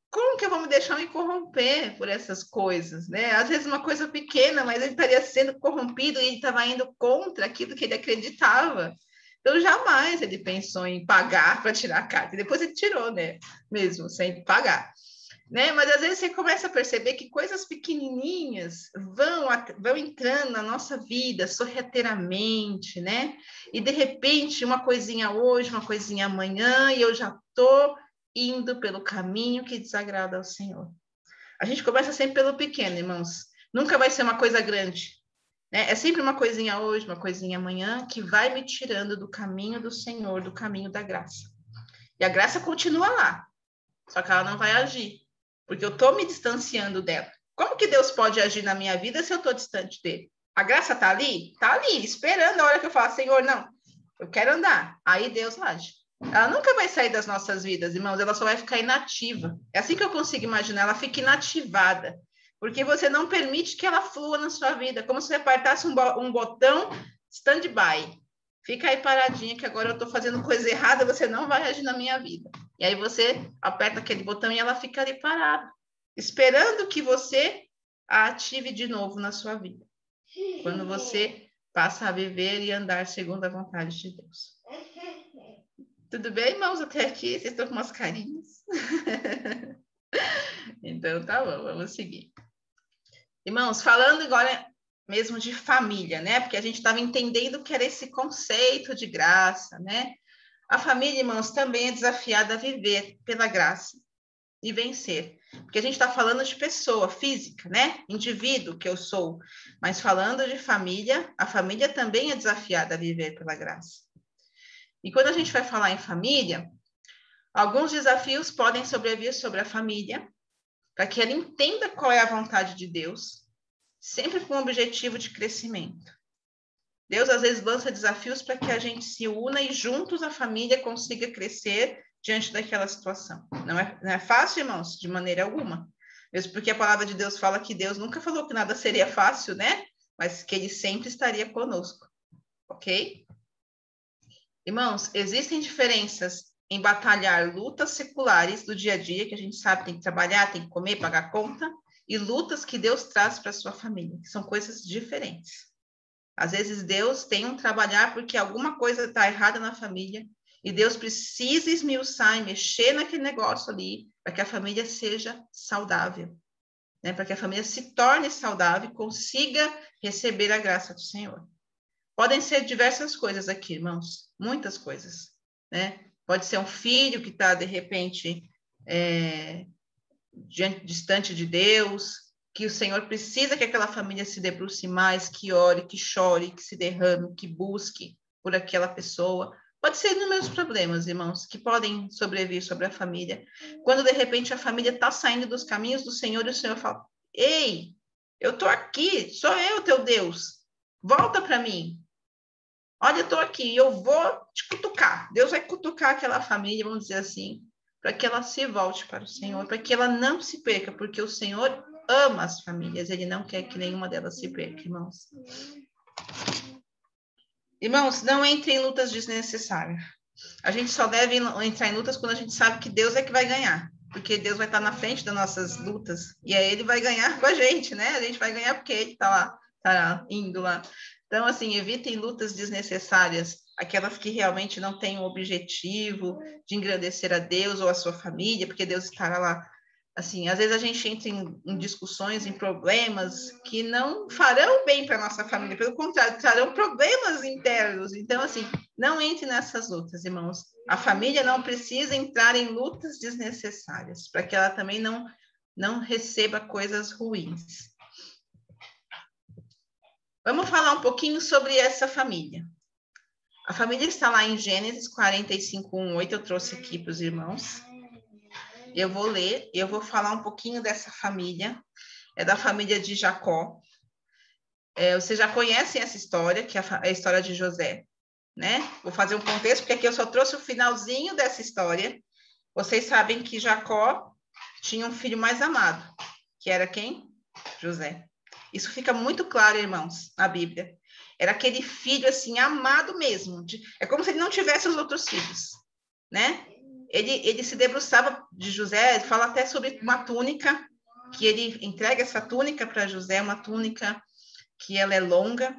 Como que eu vou me deixar me corromper por essas coisas, né? Às vezes uma coisa pequena, mas ele estaria sendo corrompido e ele estava indo contra aquilo que ele acreditava. Então, jamais ele pensou em pagar para tirar a carta. E depois ele tirou, né? Mesmo, sem pagar. Né? Mas às vezes você começa a perceber que coisas pequenininhas vão entrando na nossa vida sorrateiramente, né? E de repente uma coisinha hoje, uma coisinha amanhã, e eu já estou indo pelo caminho que desagrada ao Senhor. A gente começa sempre pelo pequeno, irmãos. Nunca vai ser uma coisa grande, né? É sempre uma coisinha hoje, uma coisinha amanhã, que vai me tirando do caminho do Senhor, do caminho da graça. E a graça continua lá, só que ela não vai agir. Porque eu estou me distanciando dela. Como que Deus pode agir na minha vida se eu estou distante dele? A graça está ali? Está ali, esperando a hora que eu falo, Senhor, não, eu quero andar. Aí Deus age. Ela nunca vai sair das nossas vidas, irmãos, ela só vai ficar inativa. É assim que eu consigo imaginar, ela fica inativada. Porque você não permite que ela flua na sua vida, como se você apertasse um botão stand-by. Fica aí paradinha que agora eu estou fazendo coisa errada, você não vai agir na minha vida. E aí você aperta aquele botão e ela fica ali parada, esperando que você a ative de novo na sua vida. Quando você passa a viver e andar segundo a vontade de Deus. Tudo bem, irmãos? Até aqui, vocês estão com umas carinhas? Então, tá bom, vamos seguir. Irmãos, falando agora mesmo de família, né? Porque a gente estava entendendo que era esse conceito de graça, né? A família, irmãos, também é desafiada a viver pela graça. e vencer. Porque a gente está falando de pessoa física, né? Indivíduo que eu sou. Mas falando de família, a família também é desafiada a viver pela graça. E quando a gente vai falar em família, alguns desafios podem sobrevir sobre a família, para que ela entenda qual é a vontade de Deus, sempre com o objetivo de crescimento. Deus, às vezes, lança desafios para que a gente se una e juntos a família consiga crescer diante daquela situação. Não é fácil, irmãos, de maneira alguma. Mesmo porque a palavra de Deus fala que Deus nunca falou que nada seria fácil, né? Mas que Ele sempre estaria conosco. Ok? Irmãos, existem diferenças em batalhar lutas seculares do dia a dia, que a gente sabe tem que trabalhar, tem que comer, pagar conta, e lutas que Deus traz para a sua família, que são coisas diferentes. Às vezes Deus tem um trabalhar porque alguma coisa está errada na família, e Deus precisa esmiuçar e mexer naquele negócio ali, para que a família seja saudável, né? Para que a família se torne saudável e consiga receber a graça do Senhor. Podem ser diversas coisas aqui, irmãos, muitas coisas, né? Pode ser um filho que está, de repente, distante de Deus, que o Senhor precisa que aquela família se debruce mais, que ore, que chore, que se derrame, que busque por aquela pessoa. Pode ser inúmeros problemas, irmãos, que podem sobrevir sobre a família. Quando, de repente, a família está saindo dos caminhos do Senhor, e o Senhor fala, ei, eu estou aqui, sou eu, teu Deus, volta para mim. Olha, eu estou aqui, eu vou te cutucar. Deus vai cutucar aquela família, vamos dizer assim, para que ela se volte para o Senhor, para que ela não se perca, porque o Senhor ama as famílias, Ele não quer que nenhuma delas se perca, irmãos. Irmãos, não entre em lutas desnecessárias. A gente só deve entrar em lutas quando a gente sabe que Deus é que vai ganhar, porque Deus vai estar na frente das nossas lutas, e aí Ele vai ganhar com a gente, né? A gente vai ganhar porque Ele está lá, está indo lá. Então, assim, evitem lutas desnecessárias, aquelas que realmente não têm o objetivo de engrandecer a Deus ou a sua família, porque Deus estará lá. Assim, às vezes a gente entra em discussões, em problemas que não farão bem para a nossa família, pelo contrário, trarão problemas internos. Então, assim, não entre nessas lutas, irmãos. A família não precisa entrar em lutas desnecessárias, para que ela também não receba coisas ruins. Vamos falar um pouquinho sobre essa família. A família está lá em Gênesis 45:1-8, eu trouxe aqui para os irmãos. Eu vou ler, eu vou falar um pouquinho dessa família. É da família de Jacó. Vocês já conhecem essa história, que é a história de José, né? Vou fazer um contexto, porque aqui eu só trouxe o finalzinho dessa história. Vocês sabem que Jacó tinha um filho mais amado, que era quem? José. Isso fica muito claro, irmãos, na Bíblia. Era aquele filho, assim, amado mesmo. É como se ele não tivesse os outros filhos, né? Ele se debruçava de José, ele fala até sobre uma túnica, que ele entrega essa túnica para José, uma túnica que ela é longa,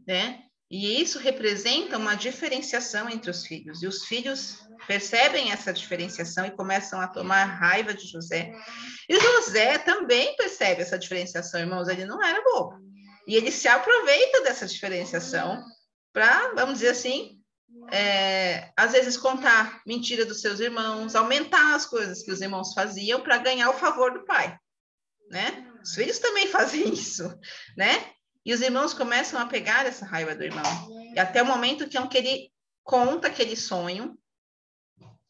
né? E isso representa uma diferenciação entre os filhos. E os filhos percebem essa diferenciação e começam a tomar raiva de José. E José também percebe essa diferenciação, irmãos. Ele não era bobo. E ele se aproveita dessa diferenciação para, vamos dizer assim, às vezes contar mentira dos seus irmãos, aumentar as coisas que os irmãos faziam para ganhar o favor do pai, né? Os filhos também fazem isso, né? E os irmãos começam a pegar essa raiva do irmão. E até o momento que ele conta aquele sonho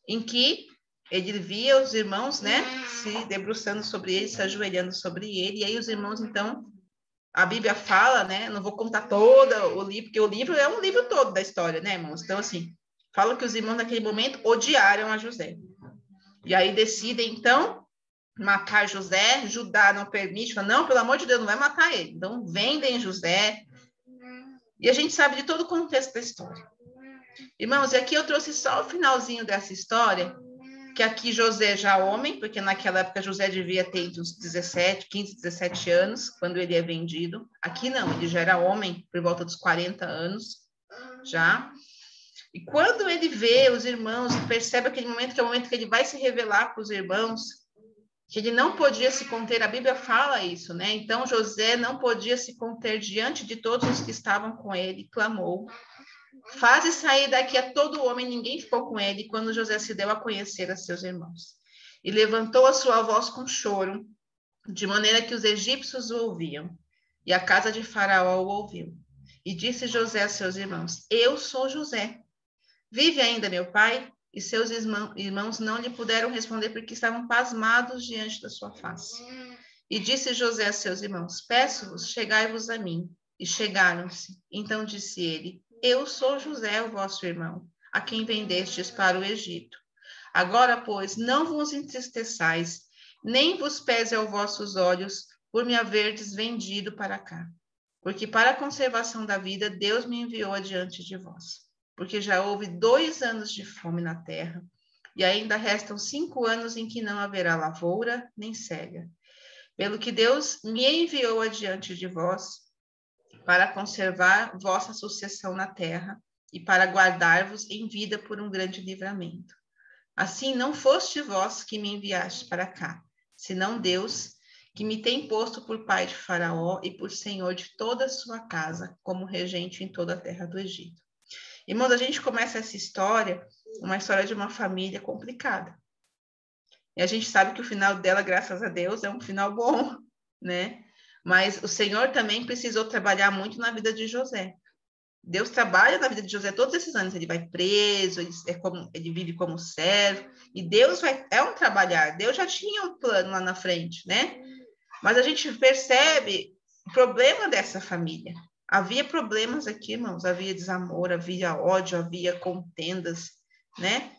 em que ele via os irmãos, né, se debruçando sobre ele, se ajoelhando sobre ele. E aí os irmãos, então, a Bíblia fala, né, não vou contar todo o livro, porque o livro é um livro todo da história, né, irmãos? Então, assim, fala que os irmãos naquele momento odiaram a José. E aí decidem, então, matar José. Judá não permite, fala, não, pelo amor de Deus, não vai matar ele. Então, vendem José. E a gente sabe de todo o contexto da história. Irmãos, e aqui eu trouxe só o finalzinho dessa história, que aqui José já homem, porque naquela época José devia ter uns 15, 17 anos, quando ele é vendido. Aqui não, ele já era homem, por volta dos 40 anos, já. E quando ele vê os irmãos, percebe aquele momento, que é o momento que ele vai se revelar para os irmãos, que ele não podia se conter, a Bíblia fala isso, né? Então, José não podia se conter diante de todos os que estavam com ele, clamou, faze sair daqui a todo homem, ninguém ficou com ele, quando José se deu a conhecer a seus irmãos. e levantou a sua voz com choro, de maneira que os egípcios o ouviam, e a casa de Faraó o ouviu. E disse José a seus irmãos: eu sou José. Vive ainda meu pai? E seus irmãos não lhe puderam responder, porque estavam pasmados diante da sua face. E disse José a seus irmãos: peço-vos, chegai-vos a mim. E chegaram-se. Então disse ele: eu sou José, o vosso irmão, a quem vendestes para o Egito. Agora, pois, não vos entristeçais, nem vos pese aos vossos olhos, por me haverdes vendido para cá. Porque para a conservação da vida, Deus me enviou adiante de vós. Porque já houve 2 anos de fome na terra, e ainda restam 5 anos em que não haverá lavoura nem cega. Pelo que Deus me enviou adiante de vós, para conservar vossa sucessão na terra, e para guardar-vos em vida por um grande livramento. Assim não foste vós que me enviaste para cá, senão Deus, que me tem posto por pai de Faraó e por senhor de toda a sua casa, como regente em toda a terra do Egito. Irmãos, a gente começa essa história, uma história de uma família complicada. E a gente sabe que o final dela, graças a Deus, é um final bom, né? Mas o Senhor também precisou trabalhar muito na vida de José. Deus trabalha na vida de José todos esses anos. Ele vai preso, ele vive como servo. E Deus é um trabalhar. Deus já tinha um plano lá na frente, né? Mas a gente percebe o problema dessa família. Havia problemas aqui, irmãos. Havia desamor, havia ódio, havia contendas, né?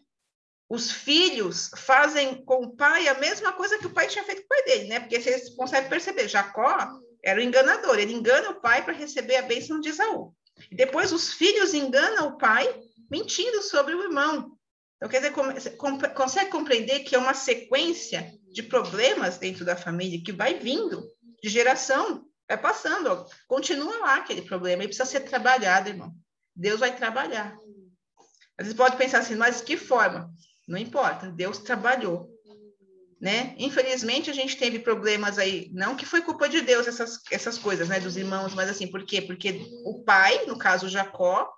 Os filhos fazem com o pai a mesma coisa que o pai tinha feito com o pai dele, né? Porque vocês conseguem perceber, Jacó era o enganador. Ele engana o pai para receber a bênção de Esaú. E depois os filhos enganam o pai mentindo sobre o irmão. Então, quer dizer, consegue compreender que é uma sequência de problemas dentro da família que vai vindo de geração, vai passando, ó, continua lá aquele problema, e precisa ser trabalhado, irmão. Deus vai trabalhar. Às vezes pode pensar assim, mas que forma? Não importa, Deus trabalhou, né? Infelizmente, a gente teve problemas aí, não que foi culpa de Deus essas coisas, né, dos irmãos, mas assim, por quê? Porque o pai, no caso Jacó,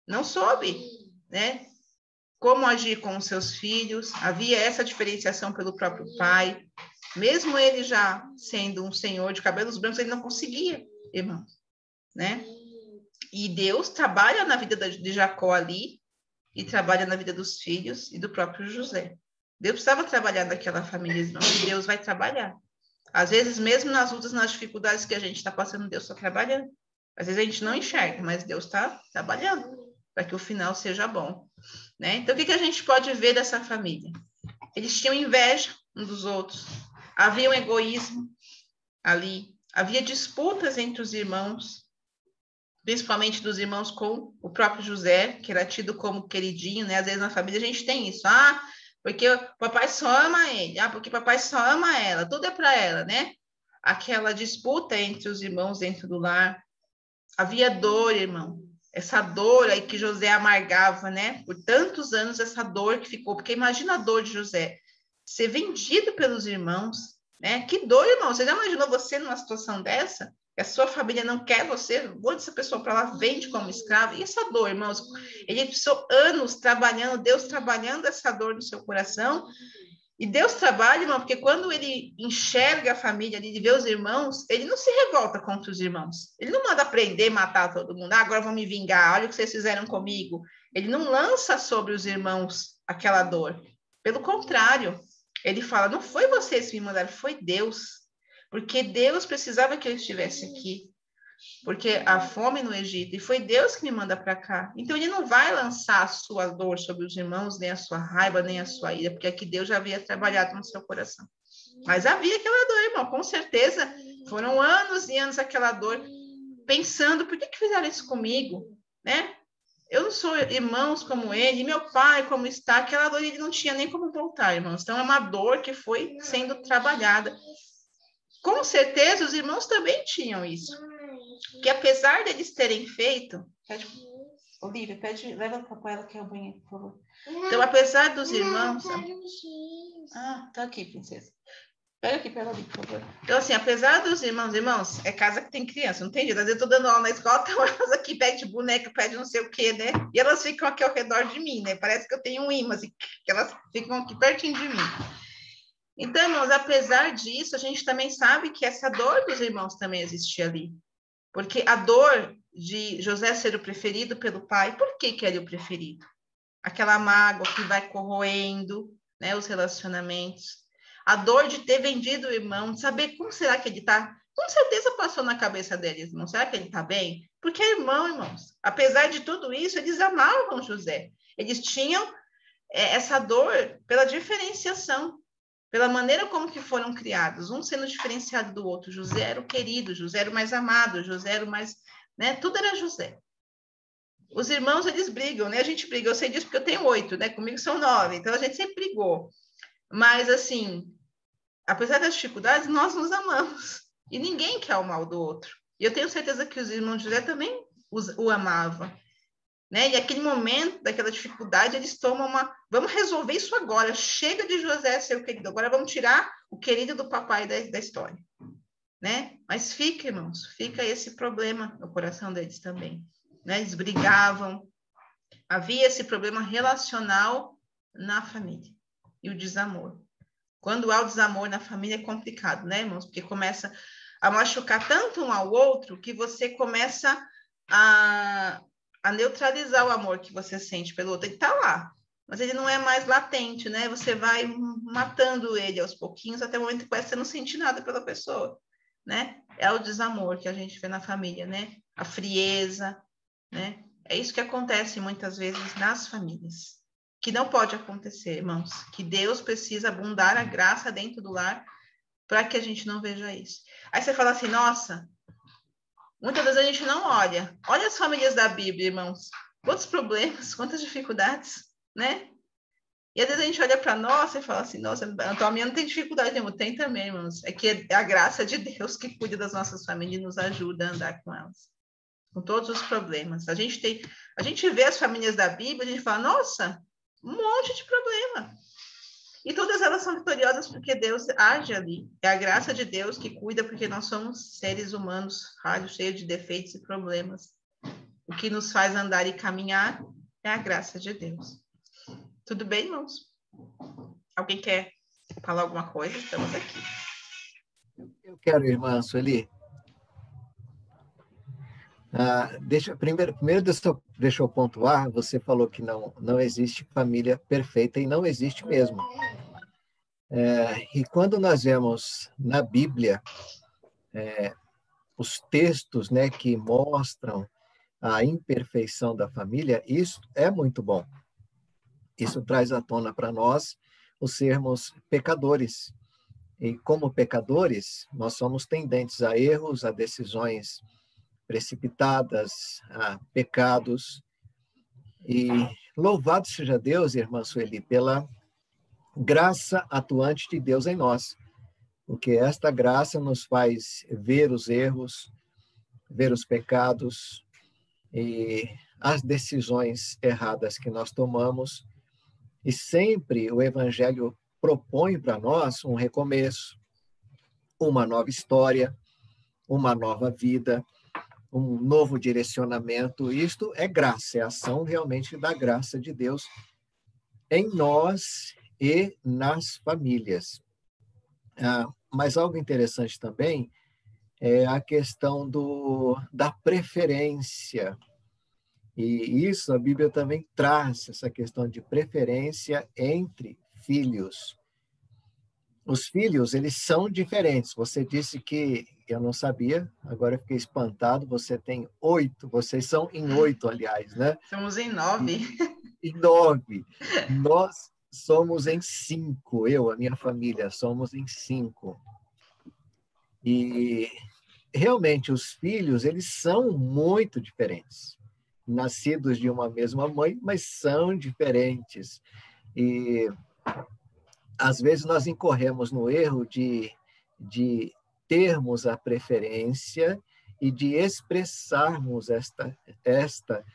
não soube, né, como agir com os seus filhos. Havia essa diferenciação pelo próprio pai. Mesmo ele já sendo um senhor de cabelos brancos, ele não conseguia, irmão, né? E Deus trabalha na vida de Jacó ali, e trabalha na vida dos filhos e do próprio José. Deus precisava trabalhar naquela família, irmão, e Deus vai trabalhar. Às vezes, mesmo nas lutas, nas dificuldades que a gente está passando, Deus está trabalhando. Às vezes a gente não enxerga, mas Deus está trabalhando para que o final seja bom, né? Então, o que a gente pode ver dessa família? Eles tinham inveja uns dos outros, havia um egoísmo ali, havia disputas entre os irmãos, principalmente dos irmãos com o próprio José, que era tido como queridinho, né? Às vezes na família a gente tem isso. Ah, porque o papai só ama ele. Ah, porque o papai só ama ela. Tudo é para ela, né? Aquela disputa entre os irmãos dentro do lar. Havia dor, irmão. Essa dor aí que José amargava, né? Por tantos anos, essa dor que ficou. Porque imagina a dor de José. Ser vendido pelos irmãos, né? Que dor, irmão. Você já imaginou você numa situação dessa? Que a sua família não quer você, vou essa pessoa para lá, vende como escravo. E essa dor, irmãos, ele passou anos trabalhando, Deus trabalhando essa dor no seu coração. E Deus trabalha, irmão, porque quando ele enxerga a família, ele vê os irmãos, ele não se revolta contra os irmãos. Ele não manda prender, matar todo mundo. Ah, agora vão me vingar, olha o que vocês fizeram comigo. Ele não lança sobre os irmãos aquela dor. Pelo contrário, ele fala, não foi vocês que me mandaram, foi Deus. Porque Deus precisava que eu estivesse aqui. Porque a fome no Egito, e foi Deus que me manda para cá. Então, ele não vai lançar a sua dor sobre os irmãos, nem a sua raiva, nem a sua ira, porque aqui Deus já havia trabalhado no seu coração. Mas havia aquela dor, irmão, com certeza. Foram anos e anos aquela dor, pensando, por que fizeram isso comigo? Né? Eu não sou irmãos como ele, meu pai como está. Aquela dor ele não tinha nem como voltar, irmãos. Então, é uma dor que foi sendo trabalhada. Com certeza, os irmãos também tinham isso. Que apesar deles terem feito... Olivia, leva o papai, ela quer o banheiro, por favor. Então, apesar dos irmãos... Ah, tá aqui, princesa. Pega aqui para ela ali, por favor. Então, assim, apesar dos irmãos, é casa que tem criança, não tem jeito. Às vezes eu tô dando aula na escola, então elas aqui pedem boneca, pedem não sei o quê, né? E elas ficam aqui ao redor de mim, né? Parece que eu tenho um imã, assim, que elas ficam aqui pertinho de mim. Então, irmãos, apesar disso, a gente também sabe que essa dor dos irmãos também existia ali. Porque a dor de José ser o preferido pelo pai, por que que ele é o preferido? Aquela mágoa que vai corroendo, né, os relacionamentos. A dor de ter vendido o irmão, de saber como será que ele está. Com certeza passou na cabeça deles, irmão. Será que ele está bem? Porque é irmão, irmãos. Apesar de tudo isso, eles amavam José. Eles tinham essa dor pela diferenciação, pela maneira como que foram criados, um sendo diferenciado do outro. José era o querido, José era o mais amado, José era o mais, né? Tudo era José. Os irmãos, eles brigam, né? A gente briga, eu sei disso porque eu tenho 8, né? Comigo são 9, então a gente sempre brigou. Mas, assim, apesar das dificuldades, nós nos amamos. E ninguém quer o mal do outro. E eu tenho certeza que os irmãos de José também o amavam. Né? E aquele momento, daquela dificuldade, eles tomam vamos resolver isso agora. Chega de José ser o querido. Agora vamos tirar o querido do papai da história. Né? Mas fica, irmãos, fica esse problema no coração deles também. Né? Eles brigavam. Havia esse problema relacional na família. E o desamor. Quando há o desamor na família é complicado, né, irmãos? Porque começa a machucar tanto um ao outro que você começa a neutralizar o amor que você sente pelo outro. Ele está lá, mas ele não é mais latente, né? Você vai matando ele aos pouquinhos até o momento que você não sente nada pela pessoa, né? É o desamor que a gente vê na família, né? A frieza, né? É isso que acontece muitas vezes nas famílias. Que não pode acontecer, irmãos. Que Deus precisa abundar a graça dentro do lar para que a gente não veja isso. Aí você fala assim, nossa, muitas vezes a gente não olha. Olha as famílias da Bíblia, irmãos. Quantos problemas, quantas dificuldades, né? E às vezes a gente olha para nós e fala assim, nossa, então a minha não tem dificuldade nenhuma. Tem também, irmãos. É que é a graça de Deus que cuida das nossas famílias e nos ajuda a andar com elas. Com todos os problemas. A gente vê as famílias da Bíblia, a gente fala, nossa, um monte de problema. E todas elas são vitoriosas porque Deus age ali. É a graça de Deus que cuida, porque nós somos seres humanos falhos, cheios de defeitos e problemas. O que nos faz andar e caminhar é a graça de Deus. Tudo bem, irmãos? Alguém quer falar alguma coisa? Estamos aqui. Eu quero, irmã Sueli. Primeiro deixa eu pontuar, você falou que não existe família perfeita e não existe mesmo. E quando nós vemos na Bíblia os textos, né, que mostram a imperfeição da família, isso é muito bom. Isso traz à tona para nós o sermos pecadores. E como pecadores, nós somos tendentes a erros, a decisões precipitadas, a pecados. E louvado seja Deus, irmã Sueli, pela graça atuante de Deus em nós, porque esta graça nos faz ver os erros, ver os pecados e as decisões erradas que nós tomamos. E sempre o Evangelho propõe para nós um recomeço, uma nova história, uma nova vida, um novo direcionamento. Isto é graça, é a ação realmente da graça de Deus em nós e nas famílias. Mas algo interessante também é a questão da preferência. E isso a Bíblia também traz, essa questão de preferência entre filhos. Os filhos, eles são diferentes. Você disse que eu não sabia, agora eu fiquei espantado. Você tem 8, vocês são em 8, aliás, né? Somos em 9. Em 9. Nós somos em 5. A minha família, somos em 5. E realmente os filhos, eles são muito diferentes. Nascidos de uma mesma mãe, mas são diferentes. E às vezes nós incorremos no erro de termos a preferência e de expressarmos esta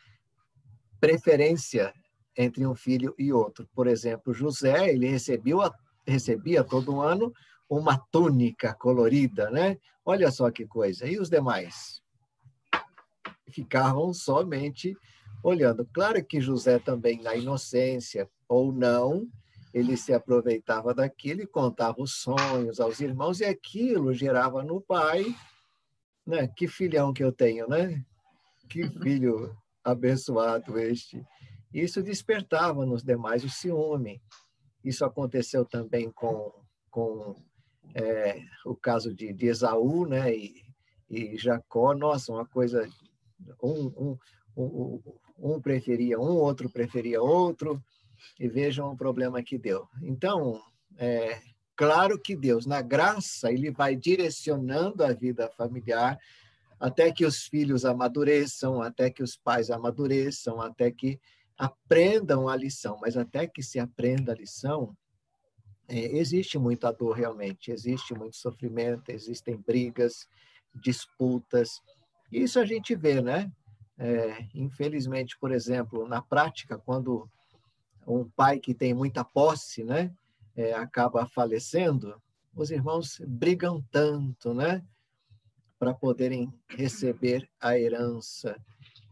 preferência entre um filho e outro. Por exemplo, José, ele recebia todo ano uma túnica colorida, né? Olha só que coisa. E os demais? Ficavam somente olhando. Claro que José também, na inocência ou não, ele se aproveitava daquilo e contava os sonhos aos irmãos, e aquilo gerava no pai, né? Que filhão que eu tenho, né? Que filho abençoado este. Isso despertava nos demais o ciúme. Isso aconteceu também com o caso de Esaú, né? E Jacó. Nossa, uma coisa... Um preferia um, outro preferia outro, e vejam o problema que deu. Então, claro que Deus, na graça, ele vai direcionando a vida familiar até que os filhos amadureçam, até que os pais amadureçam, até que aprendam a lição. Mas até que se aprenda a lição, existe muita dor realmente, existe muito sofrimento, existem brigas, disputas. Isso a gente vê, né? Infelizmente, por exemplo, na prática, quando um pai que tem muita posse, né, acaba falecendo, os irmãos brigam tanto, né, para poderem receber a herança.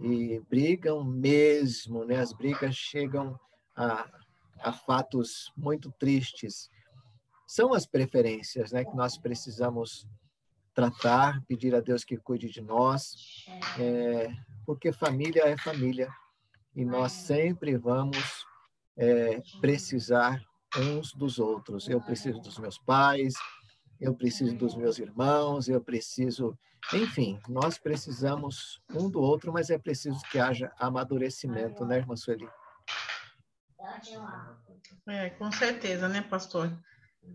E brigam mesmo, né? As brigas chegam a fatos muito tristes. São as preferências, né, que nós precisamos tratar, pedir a Deus que cuide de nós, porque família é família, e nós sempre vamos precisar uns dos outros. Eu preciso dos meus pais, eu preciso dos meus irmãos, eu preciso... Enfim, nós precisamos um do outro, mas é preciso que haja amadurecimento, né, irmã Sueli? Com certeza, né, pastor?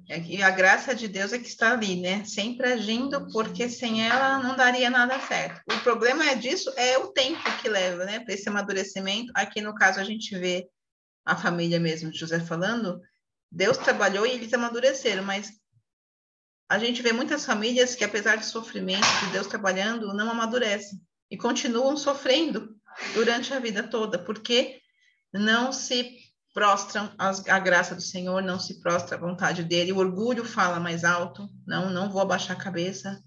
E a graça de Deus é que está ali, né? Sempre agindo, porque sem ela não daria nada certo. O problema disso é o tempo que leva, né? Para esse amadurecimento. Aqui, no caso, a gente vê a família mesmo de José falando, Deus trabalhou e eles amadureceram, mas a gente vê muitas famílias que, apesar de sofrimento, de Deus trabalhando, não amadurecem e continuam sofrendo durante a vida toda, porque não se prostram à graça do Senhor, não se prostra à vontade dele, o orgulho fala mais alto, não vou abaixar a cabeça,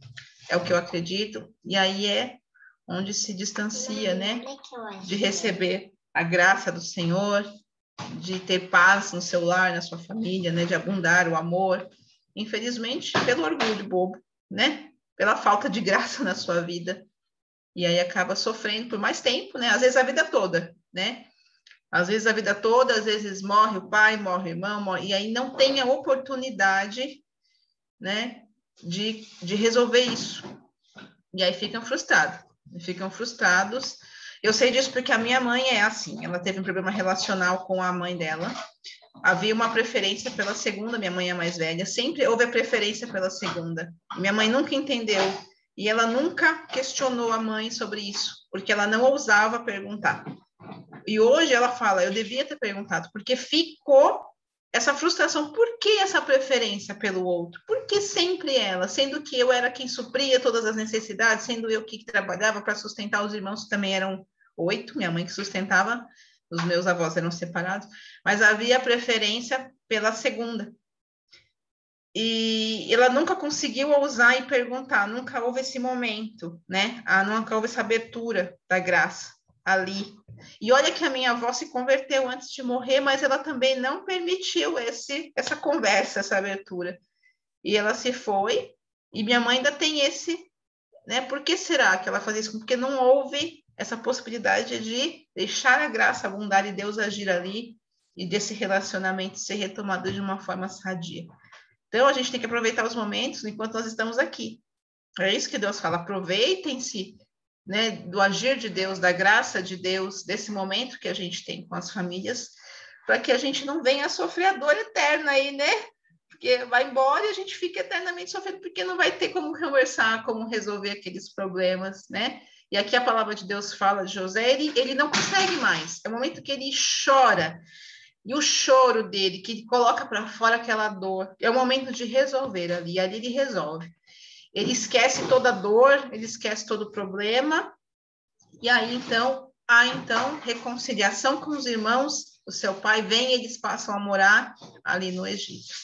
é o que eu acredito, e aí é onde se distancia, né, de receber a graça do Senhor, de ter paz no seu lar, na sua família, né, de abundar o amor, infelizmente, pelo orgulho bobo, né, pela falta de graça na sua vida, e aí acaba sofrendo por mais tempo, né, às vezes a vida toda, né, às vezes a vida toda, às vezes morre o pai, morre o irmão, e aí não tem a oportunidade, né, de resolver isso. E aí ficam frustrados. Eu sei disso porque a minha mãe é assim, ela teve um problema relacional com a mãe dela, havia uma preferência pela segunda, minha mãe é mais velha, sempre houve a preferência pela segunda. Minha mãe nunca entendeu, e ela nunca questionou a mãe sobre isso, porque ela não ousava perguntar. E hoje ela fala, eu devia ter perguntado, porque ficou essa frustração. Por que essa preferência pelo outro? Por que sempre ela? Sendo que eu era quem supria todas as necessidades, sendo eu que trabalhava para sustentar os irmãos, que também eram 8, minha mãe que sustentava, os meus avós eram separados, mas havia preferência pela segunda. E ela nunca conseguiu ousar e perguntar, nunca houve esse momento, né? Nunca houve essa abertura da graça ali. E olha que a minha avó se converteu antes de morrer, mas ela também não permitiu essa conversa, essa abertura. E ela se foi, e minha mãe ainda tem esse, né? Por que será que ela fazia isso? Porque não houve essa possibilidade de deixar a graça abundar e Deus agir ali, e desse relacionamento ser retomado de uma forma sadia. Então, a gente tem que aproveitar os momentos enquanto nós estamos aqui. É isso que Deus fala, aproveitem-se, né, do agir de Deus, da graça de Deus, desse momento que a gente tem com as famílias, para que a gente não venha a sofrer a dor eterna aí, né? Porque vai embora e a gente fica eternamente sofrendo, porque não vai ter como conversar, como resolver aqueles problemas, né? E aqui a palavra de Deus fala de José, ele não consegue mais, é o momento que ele chora, e o choro dele, que ele coloca para fora aquela dor, é o momento de resolver ali ele resolve. Ele esquece toda a dor, ele esquece todo o problema, e aí, então, há, reconciliação com os irmãos, o seu pai vem e eles passam a morar ali no Egito,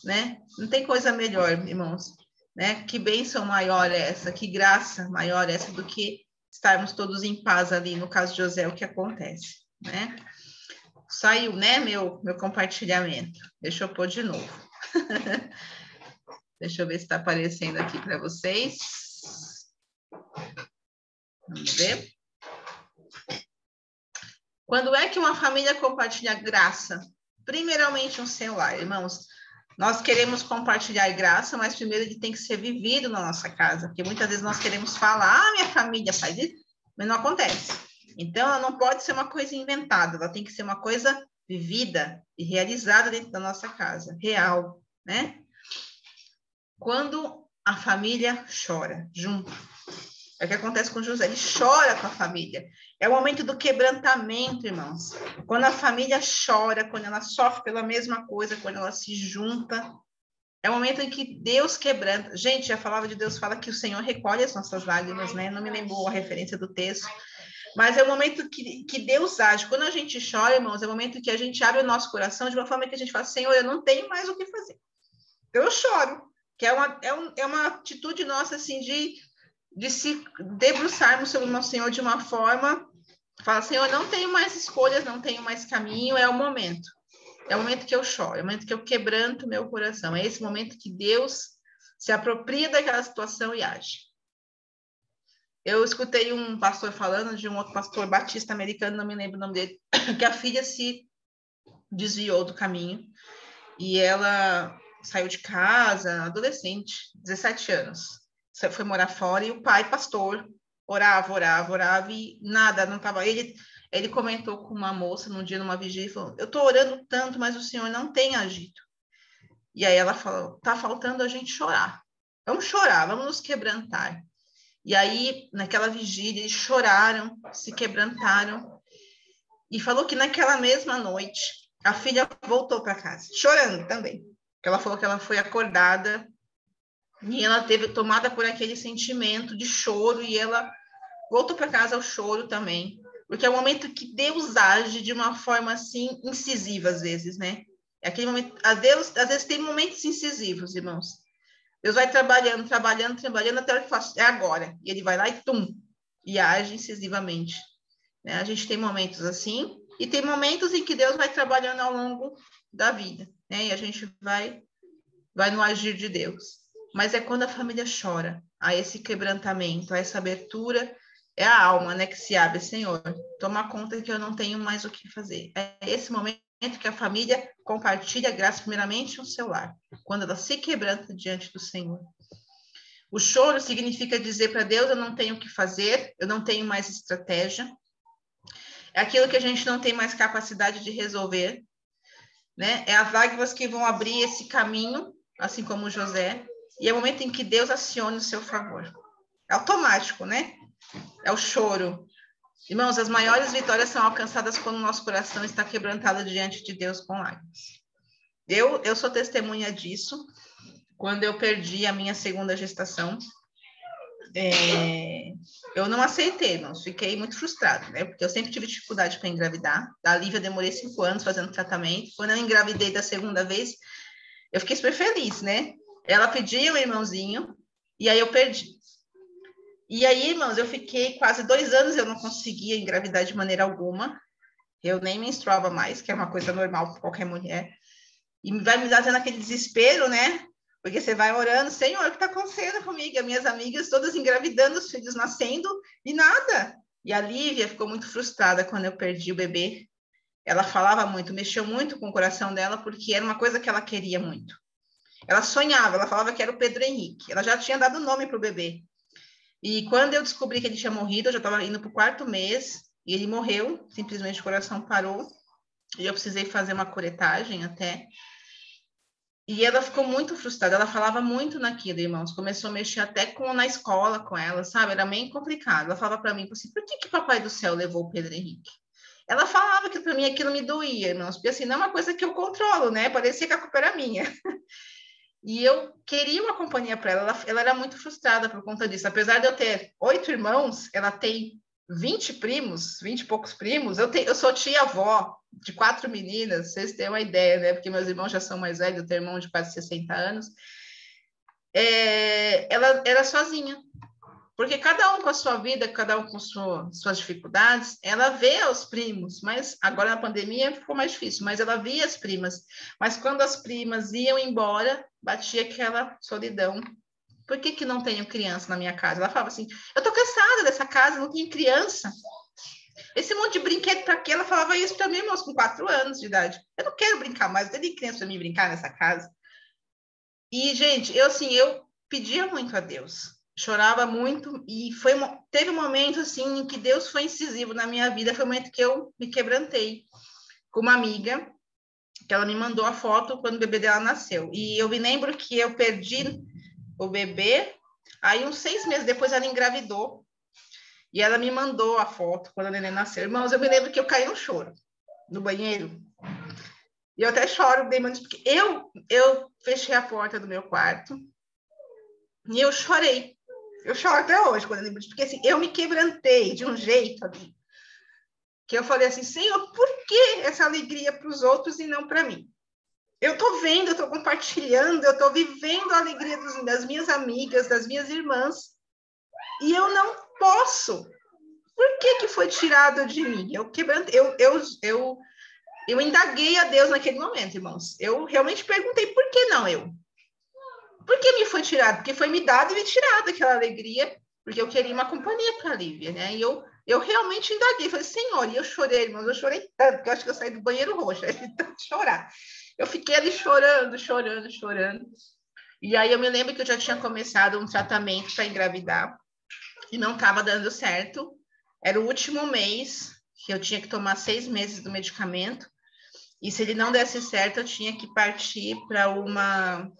né? Não tem coisa melhor, irmãos, né? Que bênção maior é essa, que graça maior é essa do que estarmos todos em paz ali, no caso de José, o que acontece, né? Saiu, né, meu compartilhamento. Deixa eu pôr de novo. Deixa eu ver se está aparecendo aqui para vocês. Vamos ver. Quando é que uma família compartilha graça? Primeiramente um celular, irmãos. Nós queremos compartilhar graça, mas primeiro ele tem que ser vivido na nossa casa, porque muitas vezes nós queremos falar, minha família faz isso, mas não acontece. Então, ela não pode ser uma coisa inventada, ela tem que ser uma coisa vivida e realizada dentro da nossa casa, real, né? Quando a família chora junto, é o que acontece com José, ele chora com a família. É o momento do quebrantamento, irmãos. Quando a família chora, quando ela sofre pela mesma coisa, quando ela se junta, é o momento em que Deus quebranta. Gente, a palavra de Deus fala que o Senhor recolhe as nossas lágrimas, né? Não me lembrou a referência do texto. Mas é o momento que Deus age. Quando a gente chora, irmãos, é o momento que a gente abre o nosso coração de uma forma que a gente fala, Senhor, eu não tenho mais o que fazer. Eu choro. Que é uma atitude nossa, assim, de se debruçarmos sobre o nosso Senhor de uma forma, fala, Senhor, não tenho mais escolhas, não tenho mais caminho, é o momento. É o momento que eu choro, é o momento que eu quebranto meu coração. É esse momento que Deus se apropria daquela situação e age. Eu escutei um pastor falando de um outro pastor batista americano, não me lembro o nome dele, que a filha se desviou do caminho e ela saiu de casa, adolescente, 17 anos. Foi morar fora e o pai, pastor, orava e nada, não estava. Ele comentou com uma moça num dia, numa vigília, e falou, eu estou orando tanto, mas o Senhor não tem agido. E aí ela falou, está faltando a gente chorar. Vamos chorar, vamos nos quebrantar. E aí, naquela vigília, eles choraram, se quebrantaram. E falou que naquela mesma noite, a filha voltou para casa, chorando também. Ela falou que ela foi acordada e ela teve tomada por aquele sentimento de choro e ela voltou para casa ao choro também, porque é o momento que Deus age de uma forma assim incisiva às vezes, né? É aquele momento, Deus às vezes tem momentos incisivos, irmãos. Deus vai trabalhando até a hora que fala, é agora. E ele vai lá e tum, e age incisivamente. Né? A gente tem momentos assim e tem momentos em que Deus vai trabalhando ao longo da vida, né? E a gente vai no agir de Deus. Mas é quando a família chora, a esse quebrantamento, a essa abertura, é a alma, né, que se abre, Senhor, toma conta que eu não tenho mais o que fazer. É esse momento que a família compartilha a graça primeiramente no seu lar, quando ela se quebranta diante do Senhor. O choro significa dizer para Deus, eu não tenho o que fazer, eu não tenho mais estratégia. É aquilo que a gente não tem mais capacidade de resolver, né? É as lágrimas que vão abrir esse caminho, assim como José, e é o momento em que Deus aciona o seu favor. É automático, né? É o choro. Irmãos, as maiores vitórias são alcançadas quando o nosso coração está quebrantado diante de Deus com lágrimas. Eu sou testemunha disso. Quando eu perdi a minha segunda gestação, eu não aceitei, irmãos. Fiquei muito frustrada, né? Porque eu sempre tive dificuldade para engravidar. Da Lívia, demorei 5 anos fazendo tratamento. Quando eu engravidei da segunda vez, eu fiquei super feliz, né? Ela pedia o irmãozinho e aí eu perdi. E aí, irmãos, eu fiquei quase 2 anos, eu não conseguia engravidar de maneira alguma. Eu nem menstruava mais, que é uma coisa normal para qualquer mulher. E vai me trazendo aquele desespero, né? Porque você vai orando, Senhor, o que está acontecendo comigo? E as minhas amigas todas engravidando, os filhos nascendo e nada. E a Lívia ficou muito frustrada quando eu perdi o bebê. Ela falava muito, mexeu muito com o coração dela, porque era uma coisa que ela queria muito. Ela sonhava, ela falava que era o Pedro Henrique. Ela já tinha dado nome para o bebê. E quando eu descobri que ele tinha morrido, eu já estava indo para o 4º mês, e ele morreu, simplesmente o coração parou, e eu precisei fazer uma curetagem até. E ela ficou muito frustrada, ela falava muito naquilo, irmãos, começou a mexer até na escola com ela, sabe? Era meio complicado. Ela falava para mim, assim, por que Papai do Céu levou o Pedro Henrique? Ela falava que para mim aquilo me doía, irmãos, porque assim, não é uma coisa que eu controlo, né? Parecia que a culpa era minha. E eu queria uma companhia para ela. Ela era muito frustrada por conta disso. Apesar de eu ter 8 irmãos, ela tem 20 primos, 20 e poucos primos. Eu sou tia-avó de 4 meninas, vocês têm uma ideia, né? Porque meus irmãos já são mais velhos, eu tenho irmão de quase 60 anos. Ela era sozinha. Porque cada um com a sua vida, cada um com suas dificuldades, ela vê os primos, mas agora na pandemia ficou mais difícil, mas ela via as primas. Mas quando as primas iam embora, batia aquela solidão. Por que não tenho criança na minha casa? Ela falava assim, eu tô cansada dessa casa, não tenho criança. Esse monte de brinquedo para quê? Ela falava isso para mim, irmãos, com 4 anos de idade. Eu não quero brincar mais, não tem criança para mim brincar nessa casa. E, gente, eu pedia muito a Deus. Chorava muito e teve um momento assim em que Deus foi incisivo na minha vida, foi um momento que eu me quebrantei com uma amiga, que ela me mandou a foto quando o bebê dela nasceu. E eu me lembro que eu perdi o bebê, aí uns 6 meses depois ela engravidou e ela me mandou a foto quando a neném nasceu. Irmãos, eu me lembro que eu caí no choro no banheiro. E eu até choro bem, porque eu fechei a porta do meu quarto e eu chorei. Eu choro até hoje quando eu lembro disso, porque assim, eu me quebrantei de um jeito ali, que eu falei assim, Senhor, por que essa alegria para os outros e não para mim? Eu estou vendo, eu estou compartilhando, eu estou vivendo a alegria das minhas amigas, das minhas irmãs, e eu não posso. Por que foi tirado de mim? Eu indaguei a Deus naquele momento, irmãos. Eu realmente perguntei, por que não eu? Por que me foi tirado? Porque foi me dado e me tirado aquela alegria, porque eu queria uma companhia para a Lívia, né? E eu realmente indaguei, falei, Senhor, e eu chorei, irmãos, eu chorei tanto, porque eu acho que eu saí do banheiro roxo, aí de tanto chorar. Eu fiquei ali chorando. E aí eu me lembro que eu já tinha começado um tratamento para engravidar e não estava dando certo. Era o último mês que eu tinha que tomar 6 meses do medicamento. E se ele não desse certo, eu tinha que partir para uma...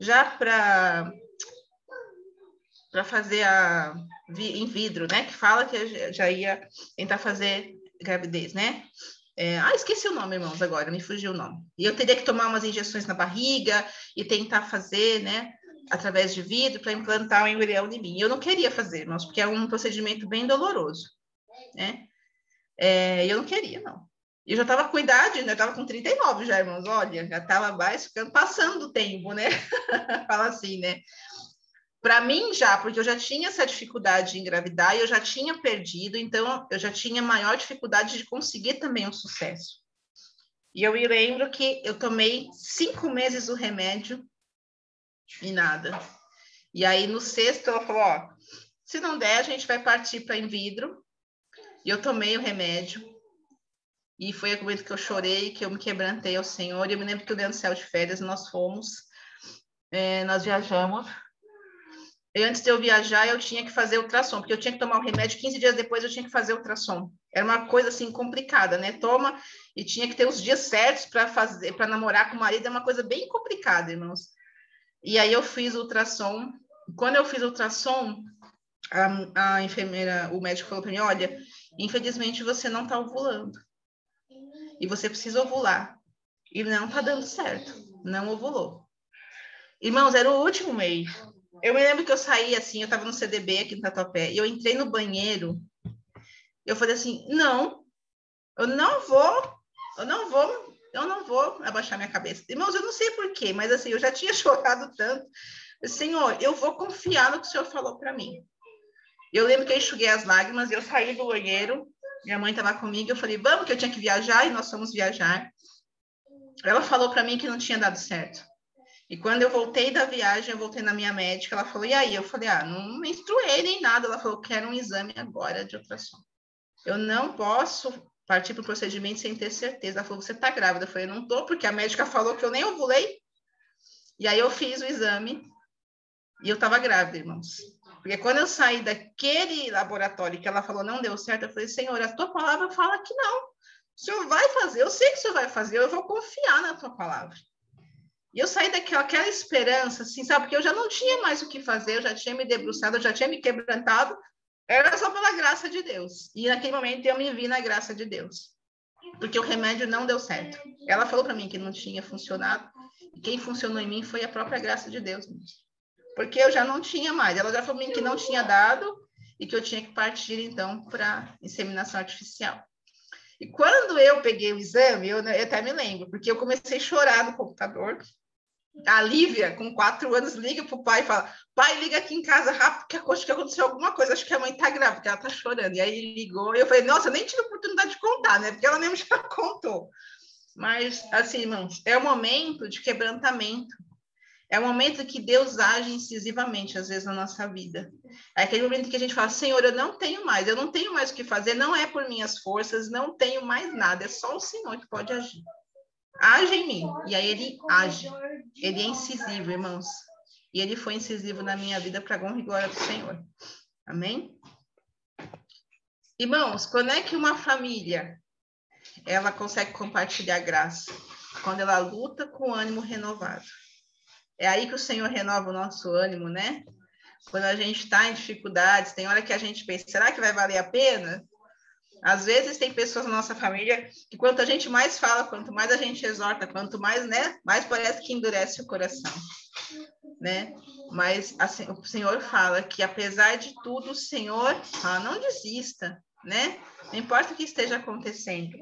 Já para fazer em vidro, né? Que fala que eu já ia tentar fazer gravidez, né? Esqueci o nome, irmãos, agora, me fugiu o nome. E eu teria que tomar umas injeções na barriga e tentar fazer, né? Através de vidro, para implantar um embrião em mim. Eu não queria fazer, irmãos, porque é um procedimento bem doloroso, né? Eu não queria, não. Eu já estava com idade, né? Eu estava com 39 já, irmãos. Olha, já estava passando o tempo, né? Fala assim, né? Para mim já, porque eu já tinha essa dificuldade de engravidar e eu já tinha perdido, então eu já tinha maior dificuldade de conseguir também um sucesso. E eu me lembro que eu tomei 5 meses o remédio e nada. E aí no 6º ela falou, ó, se não der a gente vai partir para in vitro. E eu tomei o remédio. E foi o momento que eu chorei, que eu me quebrantei ao Senhor. E eu me lembro que o Leandro saiu de férias, nós fomos, nós viajamos. E antes de eu viajar, eu tinha que fazer ultrassom, porque eu tinha que tomar o remédio, 15 dias depois eu tinha que fazer ultrassom. Era uma coisa, assim, complicada, né? Toma, e tinha que ter os dias certos para namorar com o marido, é uma coisa bem complicada, irmãos. E aí eu fiz o ultrassom. Quando eu fiz o ultrassom, a enfermeira, o médico falou para mim, olha, infelizmente você não está ovulando. E você precisa ovular. E não está dando certo. Não ovulou. Irmãos, era o último mês. Eu me lembro que eu saí assim, eu estava no CDB aqui no Tatuapé, e eu entrei no banheiro, eu falei assim, não, eu não vou abaixar minha cabeça. Irmãos, eu não sei por quê, mas assim, eu já tinha chorado tanto. Senhor, eu vou confiar no que o Senhor falou para mim. Eu lembro que eu enxuguei as lágrimas, eu saí do banheiro, minha mãe estava comigo, eu falei, vamos, que eu tinha que viajar, e nós fomos viajar. Ela falou para mim que não tinha dado certo. E quando eu voltei da viagem, eu voltei na minha médica, ela falou, e aí? Eu falei, não me instruí nem nada. Ela falou, quero um exame agora de ultrassom. Eu não posso partir para o procedimento sem ter certeza. Ela falou, você está grávida? Eu falei, não estou, porque a médica falou que eu nem ovulei. E aí eu fiz o exame e eu estava grávida, irmãos. Porque quando eu saí daquele laboratório que ela falou, não deu certo, eu falei, Senhor, a tua palavra fala que não. O Senhor vai fazer, eu sei que o Senhor vai fazer, eu vou confiar na tua palavra. E eu saí daquela esperança, assim, sabe? Porque eu já não tinha mais o que fazer, eu já tinha me debruçado, eu já tinha me quebrantado, era só pela graça de Deus. E naquele momento eu me vi na graça de Deus. Porque o remédio não deu certo. Ela falou para mim que não tinha funcionado, e quem funcionou em mim foi a própria graça de Deus mesmo. Porque eu já não tinha mais. Ela já falou para mim que não tinha dado e que eu tinha que partir, então, para inseminação artificial. E quando eu peguei o exame, eu até me lembro, porque eu comecei a chorar no computador. A Lívia, com 4 anos, liga para o pai e fala, pai, liga aqui em casa rápido, que acho que aconteceu alguma coisa, acho que a mãe está grávida, porque ela está chorando. E aí ele ligou, e eu falei, nossa, eu nem tive oportunidade de contar, né? Porque ela mesmo já contou. Mas, assim, irmãos, é o momento de quebrantamento. É o momento que Deus age incisivamente, às vezes, na nossa vida. É aquele momento que a gente fala, Senhor, eu não tenho mais o que fazer, não é por minhas forças, não tenho mais nada, é só o Senhor que pode agir. Age em mim. E aí ele age. Ele é incisivo, irmãos. E ele foi incisivo na minha vida para a honra e glória do Senhor. Amém? Irmãos, quando é que uma família ela consegue compartilhar graça? Quando ela luta com o ânimo renovado. É aí que o Senhor renova o nosso ânimo, né? Quando a gente está em dificuldades, tem hora que a gente pensa, será que vai valer a pena? Às vezes tem pessoas na nossa família que quanto a gente mais fala, quanto mais a gente exorta, quanto mais, né? Mais parece que endurece o coração, né? Mas assim, o Senhor fala que apesar de tudo, o Senhor fala, não desista, né? Não importa o que esteja acontecendo.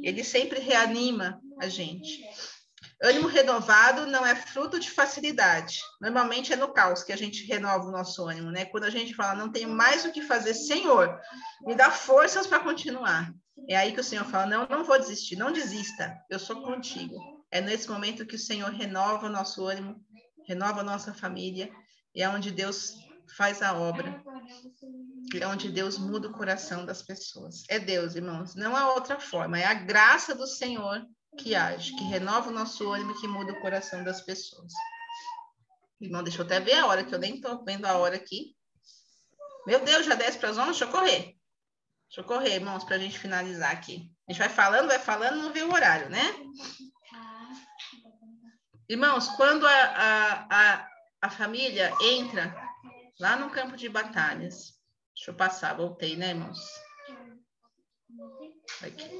Ele sempre reanima a gente. Ânimo renovado não é fruto de facilidade. Normalmente é no caos que a gente renova o nosso ânimo, né? Quando a gente fala, não tenho mais o que fazer, Senhor, me dá forças para continuar. É aí que o Senhor fala, não vou desistir, não desista, eu sou contigo. É nesse momento que o Senhor renova o nosso ânimo, renova a nossa família, e é onde Deus faz a obra. É onde Deus muda o coração das pessoas. É Deus, irmãos, não há outra forma. É a graça do Senhor que age, que renova o nosso ânimo e que muda o coração das pessoas. Irmão, deixa eu até ver a hora, que eu nem estou vendo a hora aqui. Meu Deus, já 10 para as 11? Deixa eu correr. Deixa eu correr, irmãos, para a gente finalizar aqui. A gente vai falando, não vê o horário, né? Irmãos, quando a família entra lá no campo de batalhas. Deixa eu passar, voltei, né, irmãos? Aqui.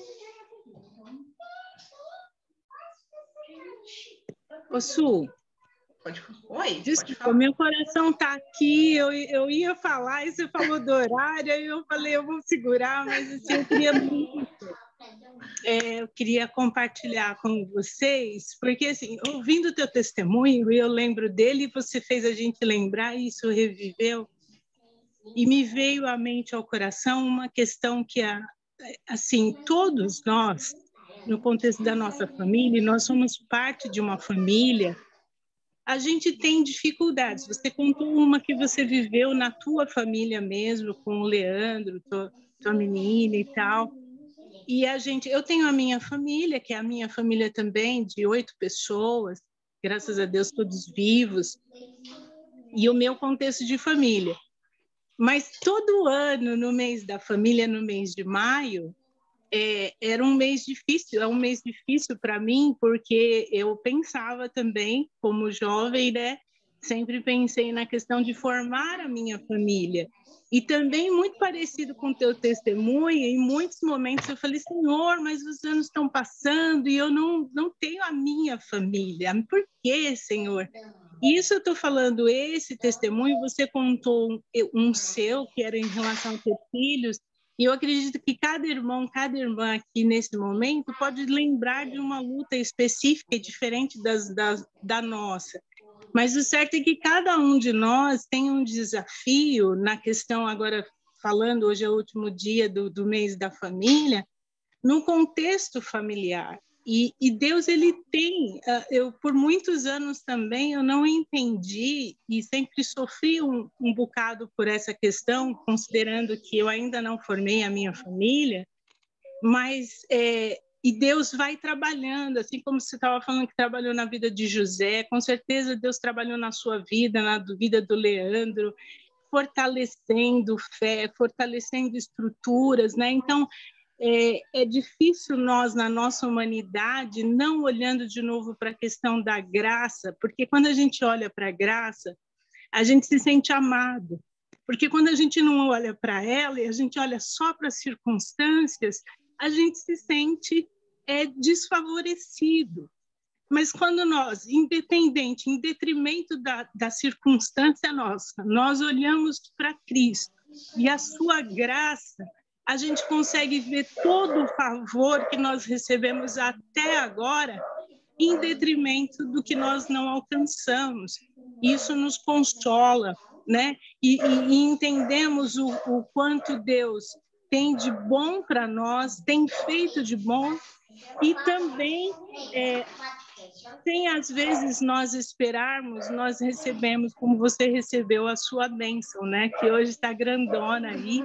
Ô, Su, Oi, desculpa, meu coração tá aqui, eu ia falar e você falou do horário, aí eu falei, eu vou segurar, mas assim, eu queria compartilhar com vocês, porque assim, ouvindo o teu testemunho, eu lembro dele, você fez a gente lembrar, e isso reviveu, e me veio à mente, ao coração, uma questão que, assim, todos nós, no contexto da nossa família, nós somos parte de uma família, a gente tem dificuldades. Você contou uma que você viveu na tua família mesmo, com o Leandro, tua menina e tal. E eu tenho a minha família, que é a minha família também, de 8 pessoas, graças a Deus todos vivos, e o meu contexto de família. Mas todo ano, no mês da família, no mês de maio, era um mês difícil, é um mês difícil para mim, porque eu pensava também, como jovem, né? Sempre pensei na questão de formar a minha família. E também, muito parecido com o teu testemunho, em muitos momentos eu falei, Senhor, mas os anos estão passando e eu não tenho a minha família. Por quê, Senhor? Isso eu estou falando, esse testemunho, você contou um seu, que era em relação a ter filhos, e eu acredito que cada irmão, cada irmã aqui nesse momento pode lembrar de uma luta específica e diferente da nossa. Mas o certo é que cada um de nós tem um desafio na questão, agora falando, hoje é o último dia do mês da família, no contexto familiar. E Deus, ele tem, eu por muitos anos também, eu não entendi e sempre sofri um bocado por essa questão, considerando que eu ainda não formei a minha família, mas e Deus vai trabalhando, assim como você estava falando que trabalhou na vida de José, com certeza Deus trabalhou na sua vida, na vida do Leandro, fortalecendo fé, fortalecendo estruturas, né? Então, é difícil nós, na nossa humanidade, não olhando de novo para a questão da graça, porque quando a gente olha para a graça, a gente se sente amado. Porque quando a gente não olha para ela e a gente olha só para as circunstâncias, a gente se sente desfavorecido. Mas quando nós, independente, em detrimento da circunstância nossa, nós olhamos para Cristo e a sua graça, a gente consegue ver todo o favor que nós recebemos até agora em detrimento do que nós não alcançamos. Isso nos consola, né? E entendemos o quanto Deus tem de bom para nós, tem feito de bom, e também, sem às vezes nós esperarmos, nós recebemos, como você recebeu a sua bênção, né? Que hoje está grandona aí.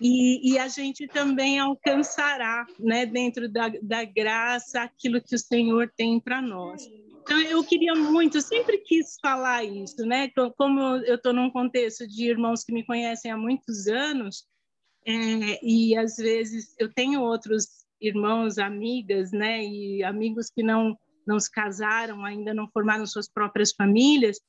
E a gente também alcançará, né, dentro da graça, aquilo que o Senhor tem para nós. Então, eu queria muito, sempre quis falar isso, né? Como eu estou num contexto de irmãos que me conhecem há muitos anos, e às vezes eu tenho outros irmãos, amigas, né, e amigos que não se casaram, ainda não formaram suas próprias famílias,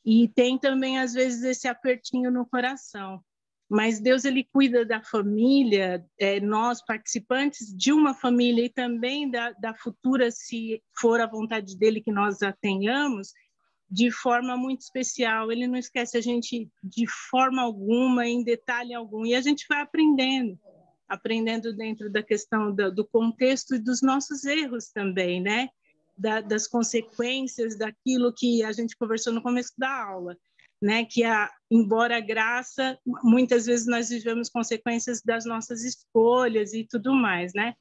e tem também, às vezes, esse apertinho no coração. Mas Deus, ele cuida da família, nós participantes de uma família e também da futura, se for a vontade dele que nós a tenhamos, de forma muito especial. Ele não esquece a gente de forma alguma, em detalhe algum, e a gente vai aprendendo dentro da questão do contexto e dos nossos erros também, né? Das consequências daquilo que a gente conversou no começo da aula, né? Que embora a graça, muitas vezes nós vivemos consequências das nossas escolhas e tudo mais, né?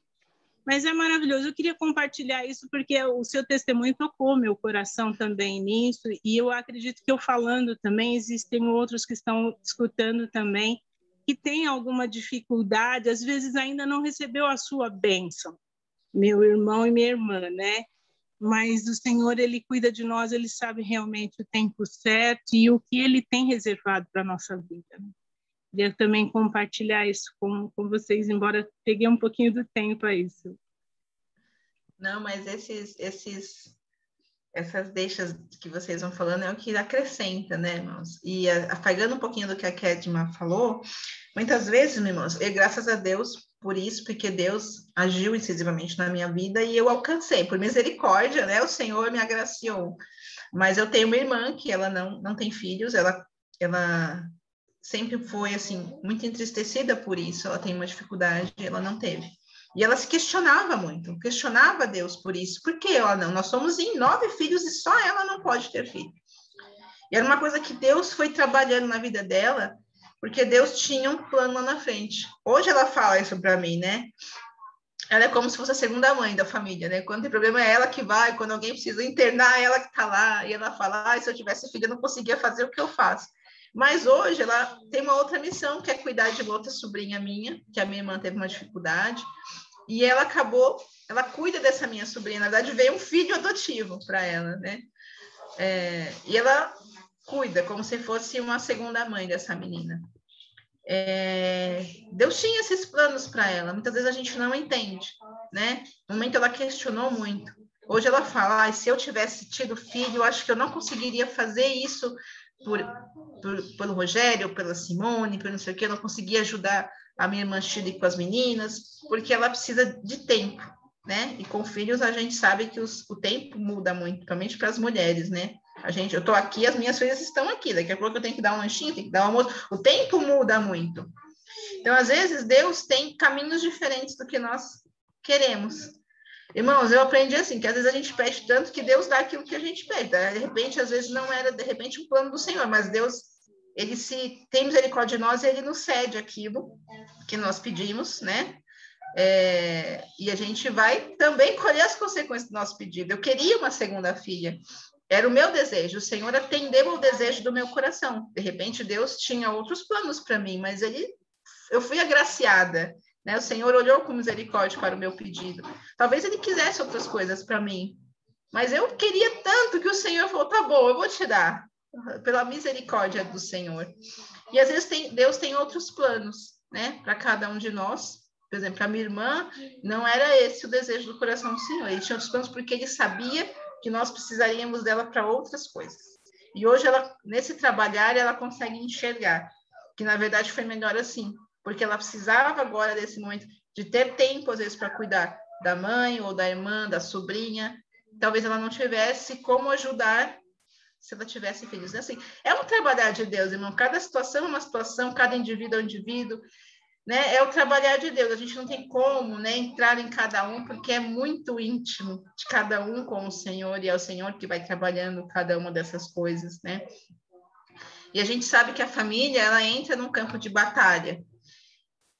Mas é maravilhoso. Eu queria compartilhar isso porque o seu testemunho tocou meu coração também nisso, e eu acredito que eu falando também, existem outros que estão escutando também, que têm alguma dificuldade, às vezes ainda não recebeu a sua bênção, meu irmão e minha irmã, né? Mas o Senhor, ele cuida de nós, ele sabe realmente o tempo certo e o que ele tem reservado para a nossa vida. Queria também compartilhar isso com vocês, embora peguei um pouquinho do tempo a isso. Não, mas essas deixas que vocês vão falando é o que acrescenta, né, irmãos? E apagando um pouquinho do que a Kedma falou, muitas vezes, irmãos, e graças a Deus por isso, porque Deus agiu incisivamente na minha vida e eu alcancei, por misericórdia, né? O Senhor me agraciou. Mas eu tenho uma irmã que ela não tem filhos, ela sempre foi, assim, muito entristecida por isso, ela tem uma dificuldade, ela não teve. E ela se questionava muito, questionava Deus por isso. Por que ela não? Nós somos em 9 filhos e só ela não pode ter filho. E era uma coisa que Deus foi trabalhando na vida dela, porque Deus tinha um plano lá na frente. Hoje ela fala isso para mim, né? Ela é como se fosse a segunda mãe da família, né? Quando tem problema é ela que vai, quando alguém precisa internar, ela que tá lá. E ela fala, se eu tivesse filho, eu não conseguia fazer o que eu faço. Mas hoje ela tem uma outra missão, que é cuidar de outra sobrinha minha, que a minha irmã teve uma dificuldade. E ela cuida dessa minha sobrinha. Na verdade, veio um filho adotivo para ela, né? E ela cuida como se fosse uma segunda mãe dessa menina. Deus tinha esses planos para ela. Muitas vezes a gente não entende, né? No momento ela questionou muito. Hoje ela fala, se eu tivesse tido filho, eu acho que eu não conseguiria fazer isso pelo Rogério, pela Simone, por não sei o que, eu não conseguia ajudar a minha irmã Chile com as meninas, porque ela precisa de tempo, né? E com filhos a gente sabe que o tempo muda muito, principalmente para as mulheres, né? Eu estou aqui, as minhas filhas estão aqui, daqui a pouco eu tenho que dar um lanchinho, tenho que dar um almoço, o tempo muda muito. Então, às vezes, Deus tem caminhos diferentes do que nós queremos. Irmãos, eu aprendi assim, que às vezes a gente pede tanto que Deus dá aquilo que a gente pede. De repente, às vezes não era, de repente, um plano do Senhor, mas Deus, ele se tem misericórdia de nós e ele nos cede aquilo que nós pedimos, né? E a gente vai também colher as consequências do nosso pedido. Eu queria uma segunda filha, era o meu desejo, o Senhor atendeu ao desejo do meu coração. De repente, Deus tinha outros planos para mim, mas eu fui agraciada, né? O Senhor olhou com misericórdia para o meu pedido. Talvez ele quisesse outras coisas para mim, mas eu queria tanto que o Senhor falou, tá bom, eu vou te dar, pela misericórdia do Senhor. E às vezes Deus tem outros planos, né? Para cada um de nós. Por exemplo, a minha irmã, não era esse o desejo do coração do Senhor. Ele tinha outros planos porque ele sabia que nós precisaríamos dela para outras coisas. E hoje, nesse trabalhar, ela consegue enxergar que, na verdade, foi melhor assim, porque ela precisava agora, desse momento, de ter tempo, às vezes, para cuidar da mãe ou da irmã, da sobrinha. Talvez ela não tivesse como ajudar se ela tivesse filhos. Assim, é um trabalhar de Deus, irmão. Cada situação é uma situação, cada indivíduo é um indivíduo. né? É o trabalhar de Deus. A gente não tem como, né, entrar em cada um, porque é muito íntimo de cada um com o Senhor, e é o Senhor que vai trabalhando cada uma dessas coisas, né? E a gente sabe que a família, ela entra num campo de batalha.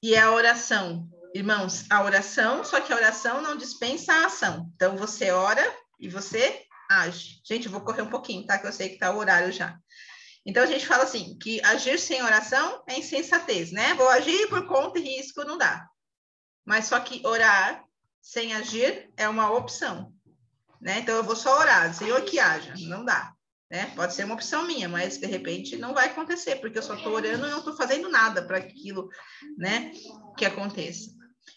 E é a oração. Irmãos, a oração, só que a oração não dispensa a ação. Então, você ora e você age. Gente, eu vou correr um pouquinho, tá? Que eu sei que tá o horário já. Então, a gente fala assim, que agir sem oração é insensatez, né? Vou agir por conta e risco, não dá. Mas só que orar sem agir é uma opção, né? Então, eu vou só orar, Senhor que haja, não dá, né? Pode ser uma opção minha, mas, de repente, não vai acontecer, porque eu só estou orando e não estou fazendo nada para aquilo, né, que aconteça.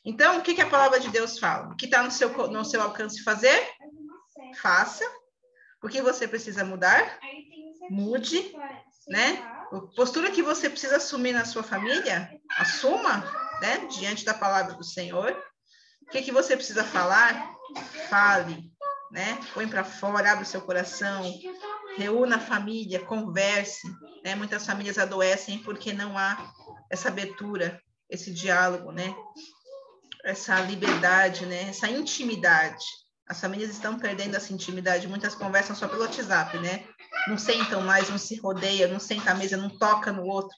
Então, o que a palavra de Deus fala? O que está no seu alcance fazer? Faça. O que você precisa mudar? Mude, né? A postura que você precisa assumir na sua família, assuma, né? Diante da palavra do Senhor. O que você precisa falar? Fale, né? Põe para fora, abre o seu coração, reúna a família, converse, né? Muitas famílias adoecem porque não há essa abertura, esse diálogo, né? Essa liberdade, né? Essa intimidade. As famílias estão perdendo essa intimidade, muitas conversam só pelo WhatsApp, né? Não sentam mais, não se rodeiam, não senta à mesa, não toca no outro,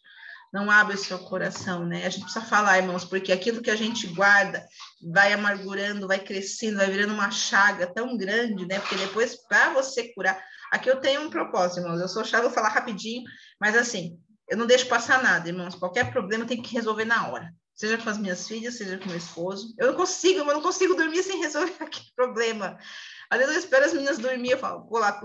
não abre o seu coração, né? A gente precisa falar, irmãos, porque aquilo que a gente guarda vai amargurando, vai crescendo, vai virando uma chaga tão grande, né? Porque depois, para você curar... Aqui eu tenho um propósito, irmãos, eu sou chata, vou falar rapidinho, mas assim, eu não deixo passar nada, irmãos, qualquer problema tem que resolver na hora. Seja com as minhas filhas, seja com meu esposo. Eu não consigo dormir sem resolver aquele problema. Às vezes eu espero as meninas dormir, eu falo, vou lá,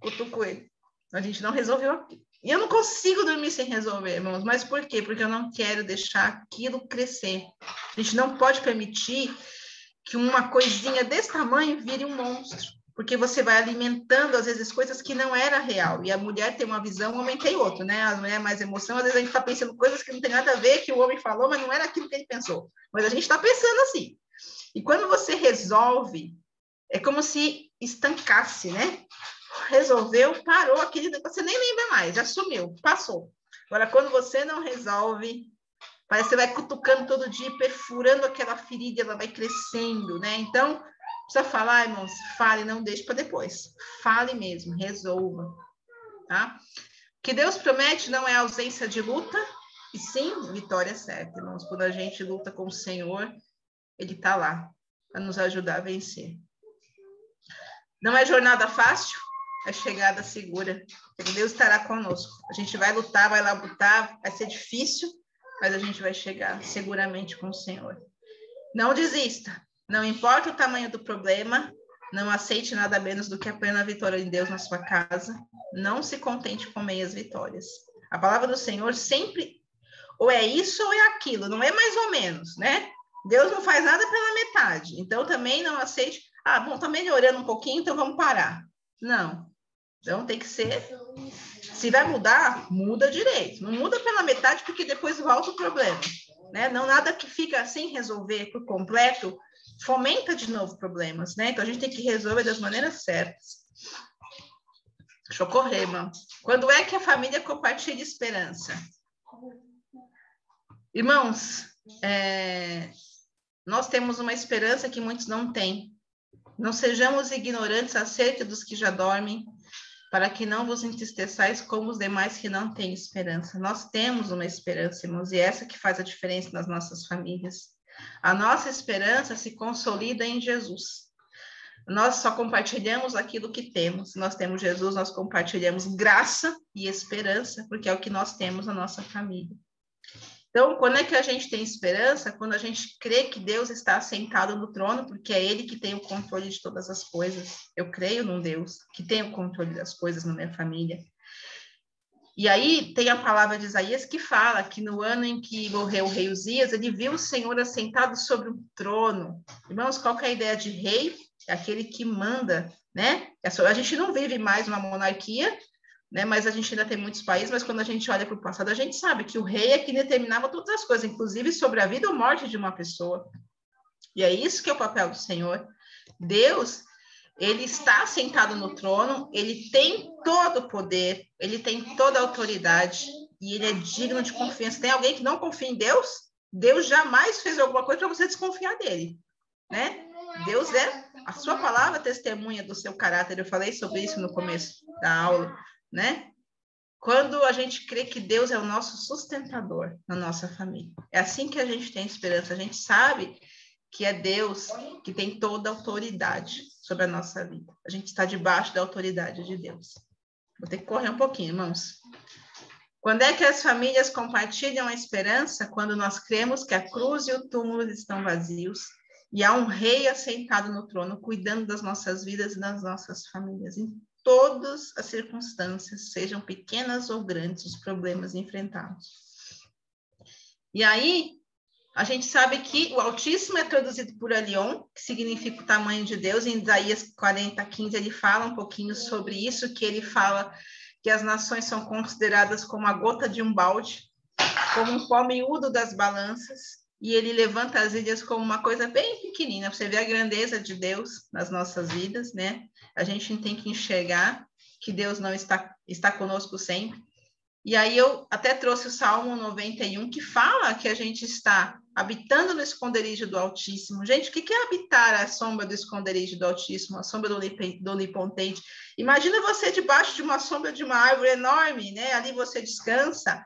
cutuco ele. A gente não resolveu aqui. E eu não consigo dormir sem resolver, irmãos. Mas por quê? Porque eu não quero deixar aquilo crescer. A gente não pode permitir que uma coisinha desse tamanho vire um monstro. Porque você vai alimentando, às vezes, coisas que não era real. E a mulher tem uma visão, o homem tem outra, né? A mulher é mais emoção, às vezes a gente está pensando coisas que não tem nada a ver, que o homem falou, mas não era aquilo que ele pensou. Mas a gente está pensando assim. E quando você resolve, é como se estancasse, né? Resolveu, parou, aquele você nem lembra mais, já sumiu, passou. Agora, quando você não resolve, parece que você vai cutucando todo dia, perfurando aquela ferida, ela vai crescendo, né? Então, precisa falar, irmãos, fale, não deixe para depois. Fale mesmo, resolva, tá? O que Deus promete não é ausência de luta, e sim vitória certa, irmãos. Quando a gente luta com o Senhor, Ele está lá para nos ajudar a vencer. Não é jornada fácil, é chegada segura. Deus estará conosco. A gente vai lutar, vai lá lutar, vai ser difícil, mas a gente vai chegar seguramente com o Senhor. Não desista. Não importa o tamanho do problema, não aceite nada menos do que a plena vitória de Deus na sua casa. Não se contente com meias vitórias. A palavra do Senhor sempre ou é isso ou é aquilo, não é mais ou menos, né? Deus não faz nada pela metade. Então, também não aceite, bom, tá melhorando um pouquinho, então vamos parar. Não. Então, tem que ser... Se vai mudar, muda direito. Não muda pela metade, porque depois volta o problema, né? Não nada que fica sem resolver por completo, fomenta de novo problemas, né? Então, a gente tem que resolver das maneiras certas. Deixa eu correr, irmão. Quando é que a família compartilha esperança? Irmãos, nós temos uma esperança que muitos não têm. Não sejamos ignorantes acerca dos que já dormem, para que não vos entristeçais como os demais que não têm esperança. Nós temos uma esperança, irmãos, e essa que faz a diferença nas nossas famílias. A nossa esperança se consolida em Jesus. Nós só compartilhamos aquilo que temos. Nós temos Jesus, nós compartilhamos graça e esperança, porque é o que nós temos na nossa família. Então, quando é que a gente tem esperança? Quando a gente crê que Deus está sentado no trono, porque é Ele que tem o controle de todas as coisas. Eu creio num Deus que tem o controle das coisas na minha família. E aí tem a palavra de Isaías que fala que no ano em que morreu o rei Uzias, ele viu o Senhor assentado sobre um trono. Irmãos, qual que é a ideia de rei? É aquele que manda, né? A gente não vive mais uma monarquia, né? Mas a gente ainda tem muitos países, mas quando a gente olha para o passado, a gente sabe que o rei é que determinava todas as coisas, inclusive sobre a vida ou morte de uma pessoa. E é isso que é o papel do Senhor. Deus, Ele está sentado no trono, Ele tem todo o poder, Ele tem toda a autoridade, e Ele é digno de confiança. Tem alguém que não confia em Deus? Deus jamais fez alguma coisa para você desconfiar dele, né? Deus é a sua palavra testemunha do seu caráter. Eu falei sobre isso no começo da aula, né? Quando a gente crê que Deus é o nosso sustentador na nossa família. É assim que a gente tem esperança. A gente sabe que é Deus que tem toda a autoridade sobre a nossa vida. A gente está debaixo da autoridade de Deus. Vou ter que correr um pouquinho, irmãos. Quando é que as famílias compartilham a esperança? Quando nós cremos que a cruz e o túmulo estão vazios e há um rei assentado no trono, cuidando das nossas vidas e das nossas famílias, em todas as circunstâncias, sejam pequenas ou grandes, os problemas enfrentados. E aí, a gente sabe que o Altíssimo é traduzido por Elion, que significa o tamanho de Deus. Em Isaías 40:15, ele fala um pouquinho sobre isso, que ele fala que as nações são consideradas como a gota de um balde, como um pó miúdo das balanças, e ele levanta as ilhas como uma coisa bem pequenina. Você vê a grandeza de Deus nas nossas vidas, né? A gente tem que enxergar que Deus não está conosco sempre. E aí eu até trouxe o Salmo 91, que fala que a gente está habitando no esconderijo do Altíssimo. Gente, o que é habitar a sombra do esconderijo do Altíssimo, a sombra do Onipotente? Imagina você debaixo de uma sombra de uma árvore enorme, né? Ali você descansa,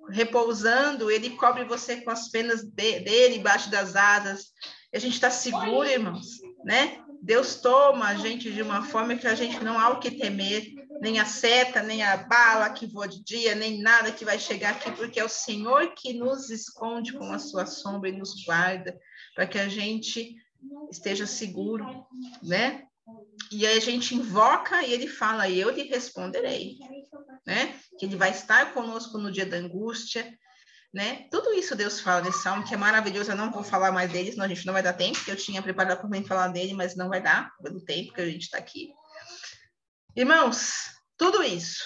repousando, ele cobre você com as penas dele, embaixo das asas. E a gente está seguro, irmãos, né? Deus toma a gente de uma forma que a gente não há o que temer, nem a seta, nem a bala que voa de dia, nem nada que vai chegar aqui, porque é o Senhor que nos esconde com a sua sombra e nos guarda, para que a gente esteja seguro, né? E aí a gente invoca e ele fala, e eu lhe responderei, né? Que ele vai estar conosco no dia da angústia, né? Tudo isso Deus fala nesse salmo, que é maravilhoso. Eu não vou falar mais dele, senão a gente não vai dar tempo, porque eu tinha preparado para mim falar dele, mas não vai dar pelo tempo que a gente está aqui. Irmãos, tudo isso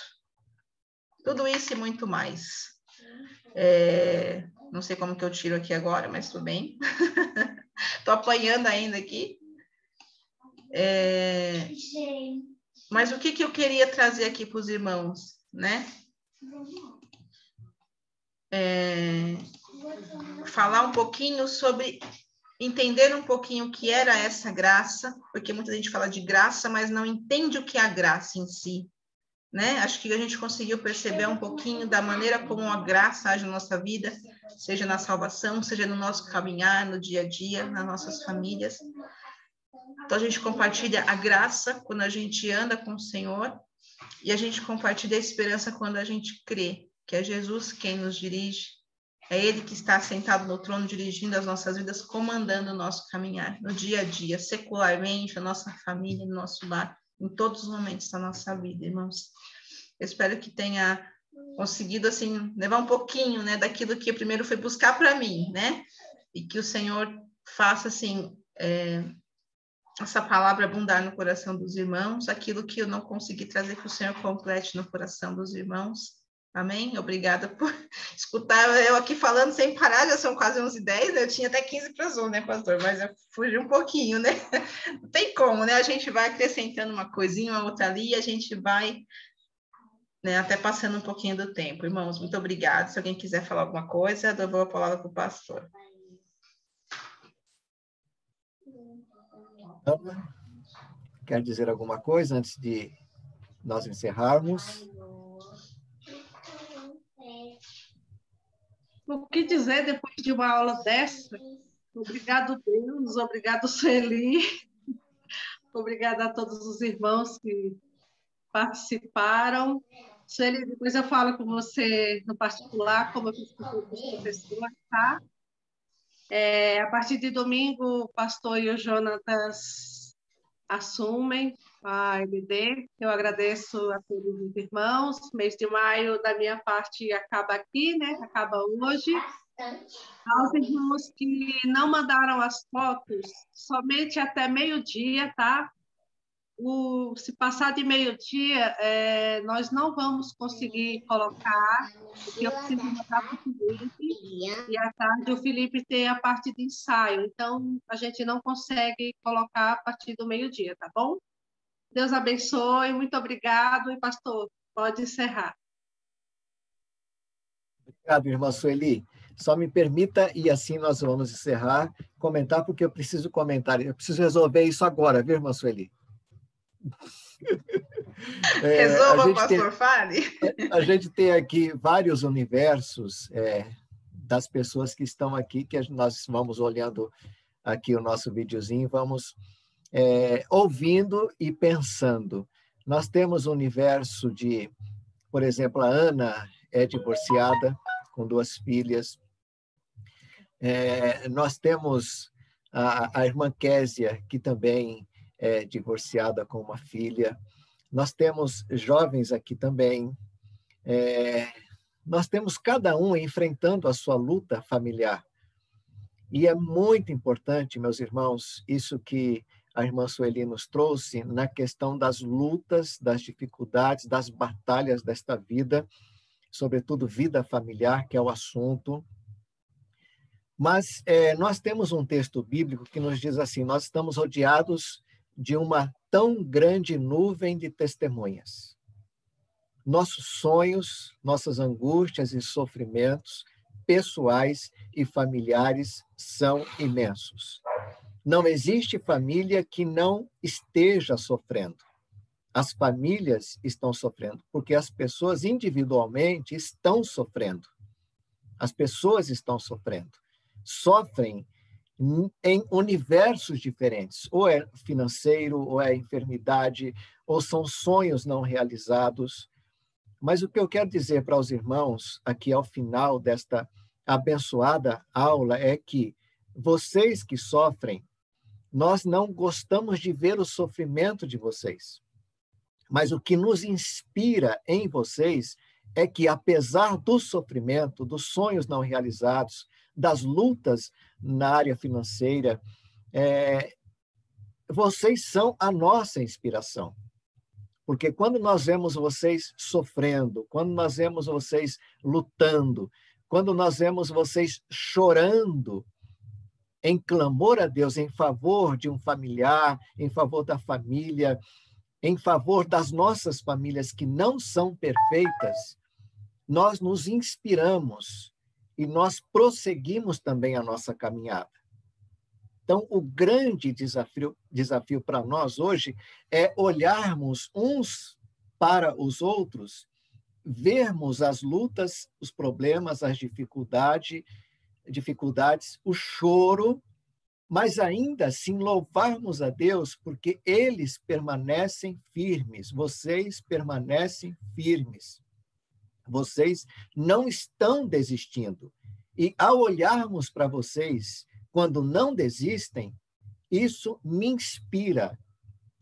e muito mais. Não sei como que eu tiro aqui agora, mas tudo bem. Estou apanhando ainda aqui. Mas o que eu queria trazer aqui para os irmãos, né? Falar um pouquinho sobre, entender um pouquinho o que era essa graça, porque muita gente fala de graça, mas não entende o que é a graça em si, né? Acho que a gente conseguiu perceber um pouquinho da maneira como a graça age na nossa vida, seja na salvação, seja no nosso caminhar, no dia a dia, nas nossas famílias. Então, a gente compartilha a graça quando a gente anda com o Senhor e a gente compartilha a esperança quando a gente crê que é Jesus quem nos dirige, é Ele que está sentado no trono, dirigindo as nossas vidas, comandando o nosso caminhar, no dia a dia, secularmente, a nossa família, no nosso lar, em todos os momentos da nossa vida, irmãos. Eu espero que tenha conseguido, assim, levar um pouquinho, né, daquilo que eu primeiro fui buscar para mim, né, e que o Senhor faça, assim, essa palavra abundar no coração dos irmãos, aquilo que eu não consegui trazer, que o Senhor complete no coração dos irmãos. Amém? Obrigada por escutar eu aqui falando sem parar, já são quase 11h10, né? Eu tinha até 15 para as 11, né, pastor? Mas eu fugi um pouquinho, né? Não tem como, né? A gente vai acrescentando uma coisinha, uma outra ali, e a gente vai, né, até passando um pouquinho do tempo. Irmãos, muito obrigada. Se alguém quiser falar alguma coisa, eu dou a palavra para o pastor. Quer dizer alguma coisa antes de nós encerrarmos? O que dizer depois de uma aula dessa? Obrigado, Deus. Obrigado, Sueli. Obrigada a todos os irmãos que participaram. Sueli, depois eu falo com você no particular, como eu fiz com todos os professores, tá? A partir de domingo, o pastor e o Jonatas assumem a EBD. Eu agradeço a todos os irmãos. Mês de maio, da minha parte, acaba aqui, né? Acaba hoje. Aos irmãos que não mandaram as fotos, somente até meio-dia, tá? Se passar de meio-dia, nós não vamos conseguir colocar, porque eu preciso mandar para o Felipe, e à tarde o Felipe tem a parte de ensaio, então a gente não consegue colocar a partir do meio-dia, tá bom? Deus abençoe, muito obrigado, e pastor, pode encerrar. Obrigado, irmã Sueli. Só me permita, e assim nós vamos encerrar, comentar, porque eu preciso comentar. Eu preciso resolver isso agora, viu, irmã Sueli? Resolva, pastor, fale. A gente tem aqui vários universos das pessoas que estão aqui, que nós vamos olhando aqui o nosso videozinho, vamos ouvindo e pensando. Nós temos o universo de, por exemplo, a Ana é divorciada, com 2 filhas. Nós temos a irmã Késia, que também é divorciada com uma filha. Nós temos jovens aqui também. Nós temos cada um enfrentando a sua luta familiar. E é muito importante, meus irmãos, isso que a irmã Sueli nos trouxe na questão das lutas, das dificuldades, das batalhas desta vida, sobretudo vida familiar, que é o assunto. Mas nós temos um texto bíblico que nos diz assim: nós estamos rodeados de uma tão grande nuvem de testemunhas. Nossos sonhos, nossas angústias e sofrimentos pessoais e familiares são imensos. Não existe família que não esteja sofrendo. As famílias estão sofrendo, porque as pessoas individualmente estão sofrendo. As pessoas estão sofrendo. Sofrem em universos diferentes. Ou é financeiro, ou é enfermidade, ou são sonhos não realizados. Mas o que eu quero dizer para os irmãos, aqui ao final desta abençoada aula, é que vocês que sofrem, nós não gostamos de ver o sofrimento de vocês. Mas o que nos inspira em vocês é que, apesar do sofrimento, dos sonhos não realizados, das lutas na área financeira, vocês são a nossa inspiração. Porque quando nós vemos vocês sofrendo, quando nós vemos vocês lutando, quando nós vemos vocês chorando em clamor a Deus, em favor de um familiar, em favor da família, em favor das nossas famílias que não são perfeitas, nós nos inspiramos e nós prosseguimos também a nossa caminhada. Então, o grande desafio para nós hoje é olharmos uns para os outros, vermos as lutas, os problemas, as dificuldades, o choro, mas ainda assim louvarmos a Deus porque eles permanecem firmes, vocês permanecem firmes. Vocês não estão desistindo. E ao olharmos para vocês, quando não desistem, isso me inspira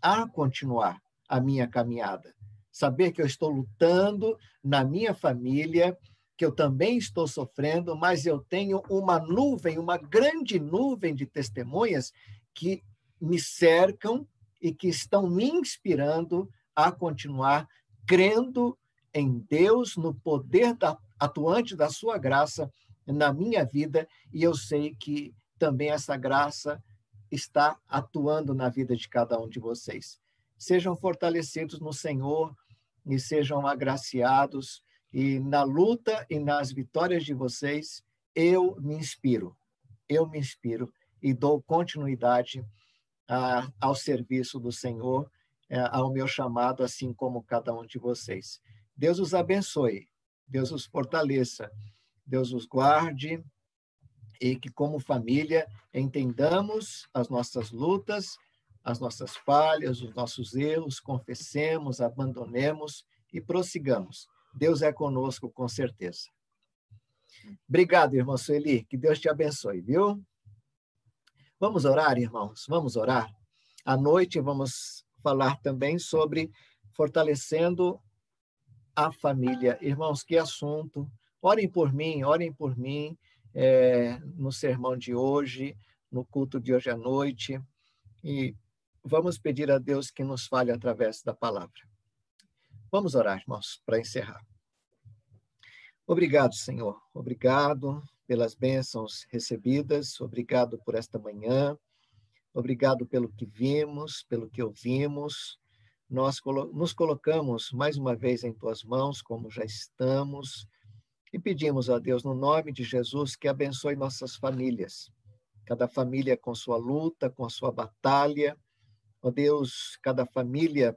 a continuar a minha caminhada. Saber que eu estou lutando na minha família, que eu também estou sofrendo, mas eu tenho uma nuvem, uma grande nuvem de testemunhas que me cercam e que estão me inspirando a continuar crendo em Deus, no poder atuante da sua graça na minha vida, e eu sei que também essa graça está atuando na vida de cada um de vocês. Sejam fortalecidos no Senhor e sejam agraciados, e na luta e nas vitórias de vocês, eu me inspiro e dou continuidade ao serviço do Senhor, ao meu chamado, assim como cada um de vocês. Deus os abençoe, Deus os fortaleça, Deus os guarde, e que, como família, entendamos as nossas lutas, as nossas falhas, os nossos erros, confessemos, abandonemos e prossigamos. Deus é conosco, com certeza. Obrigado, irmã Sueli, que Deus te abençoe, viu? Vamos orar, irmãos, vamos orar. À noite vamos falar também sobre fortalecendo a família. Irmãos, que assunto. Orem por mim no sermão de hoje, no culto de hoje à noite, e vamos pedir a Deus que nos fale através da palavra. Vamos orar, irmãos, para encerrar. Obrigado, Senhor. Obrigado pelas bênçãos recebidas. Obrigado por esta manhã. Obrigado pelo que vimos, pelo que ouvimos. Nós nos colocamos mais uma vez em tuas mãos, como já estamos. E pedimos a Deus, no nome de Jesus, que abençoe nossas famílias. Cada família com sua luta, com a sua batalha. Ó Deus, cada família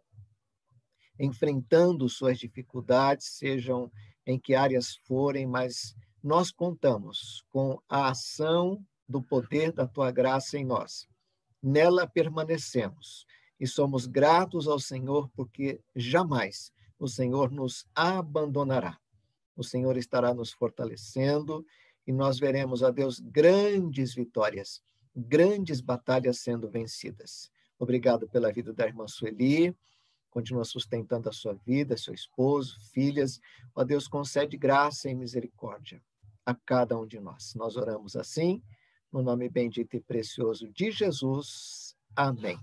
enfrentando suas dificuldades, sejam em que áreas forem, mas nós contamos com a ação do poder da tua graça em nós. Nela permanecemos e somos gratos ao Senhor porque jamais o Senhor nos abandonará. O Senhor estará nos fortalecendo e nós veremos, a Deus, grandes vitórias, grandes batalhas sendo vencidas. Obrigado pela vida da irmã Sueli. Continua sustentando a sua vida, seu esposo, filhas. Ó Deus, concede graça e misericórdia a cada um de nós. Nós oramos assim, no nome bendito e precioso de Jesus. Amém.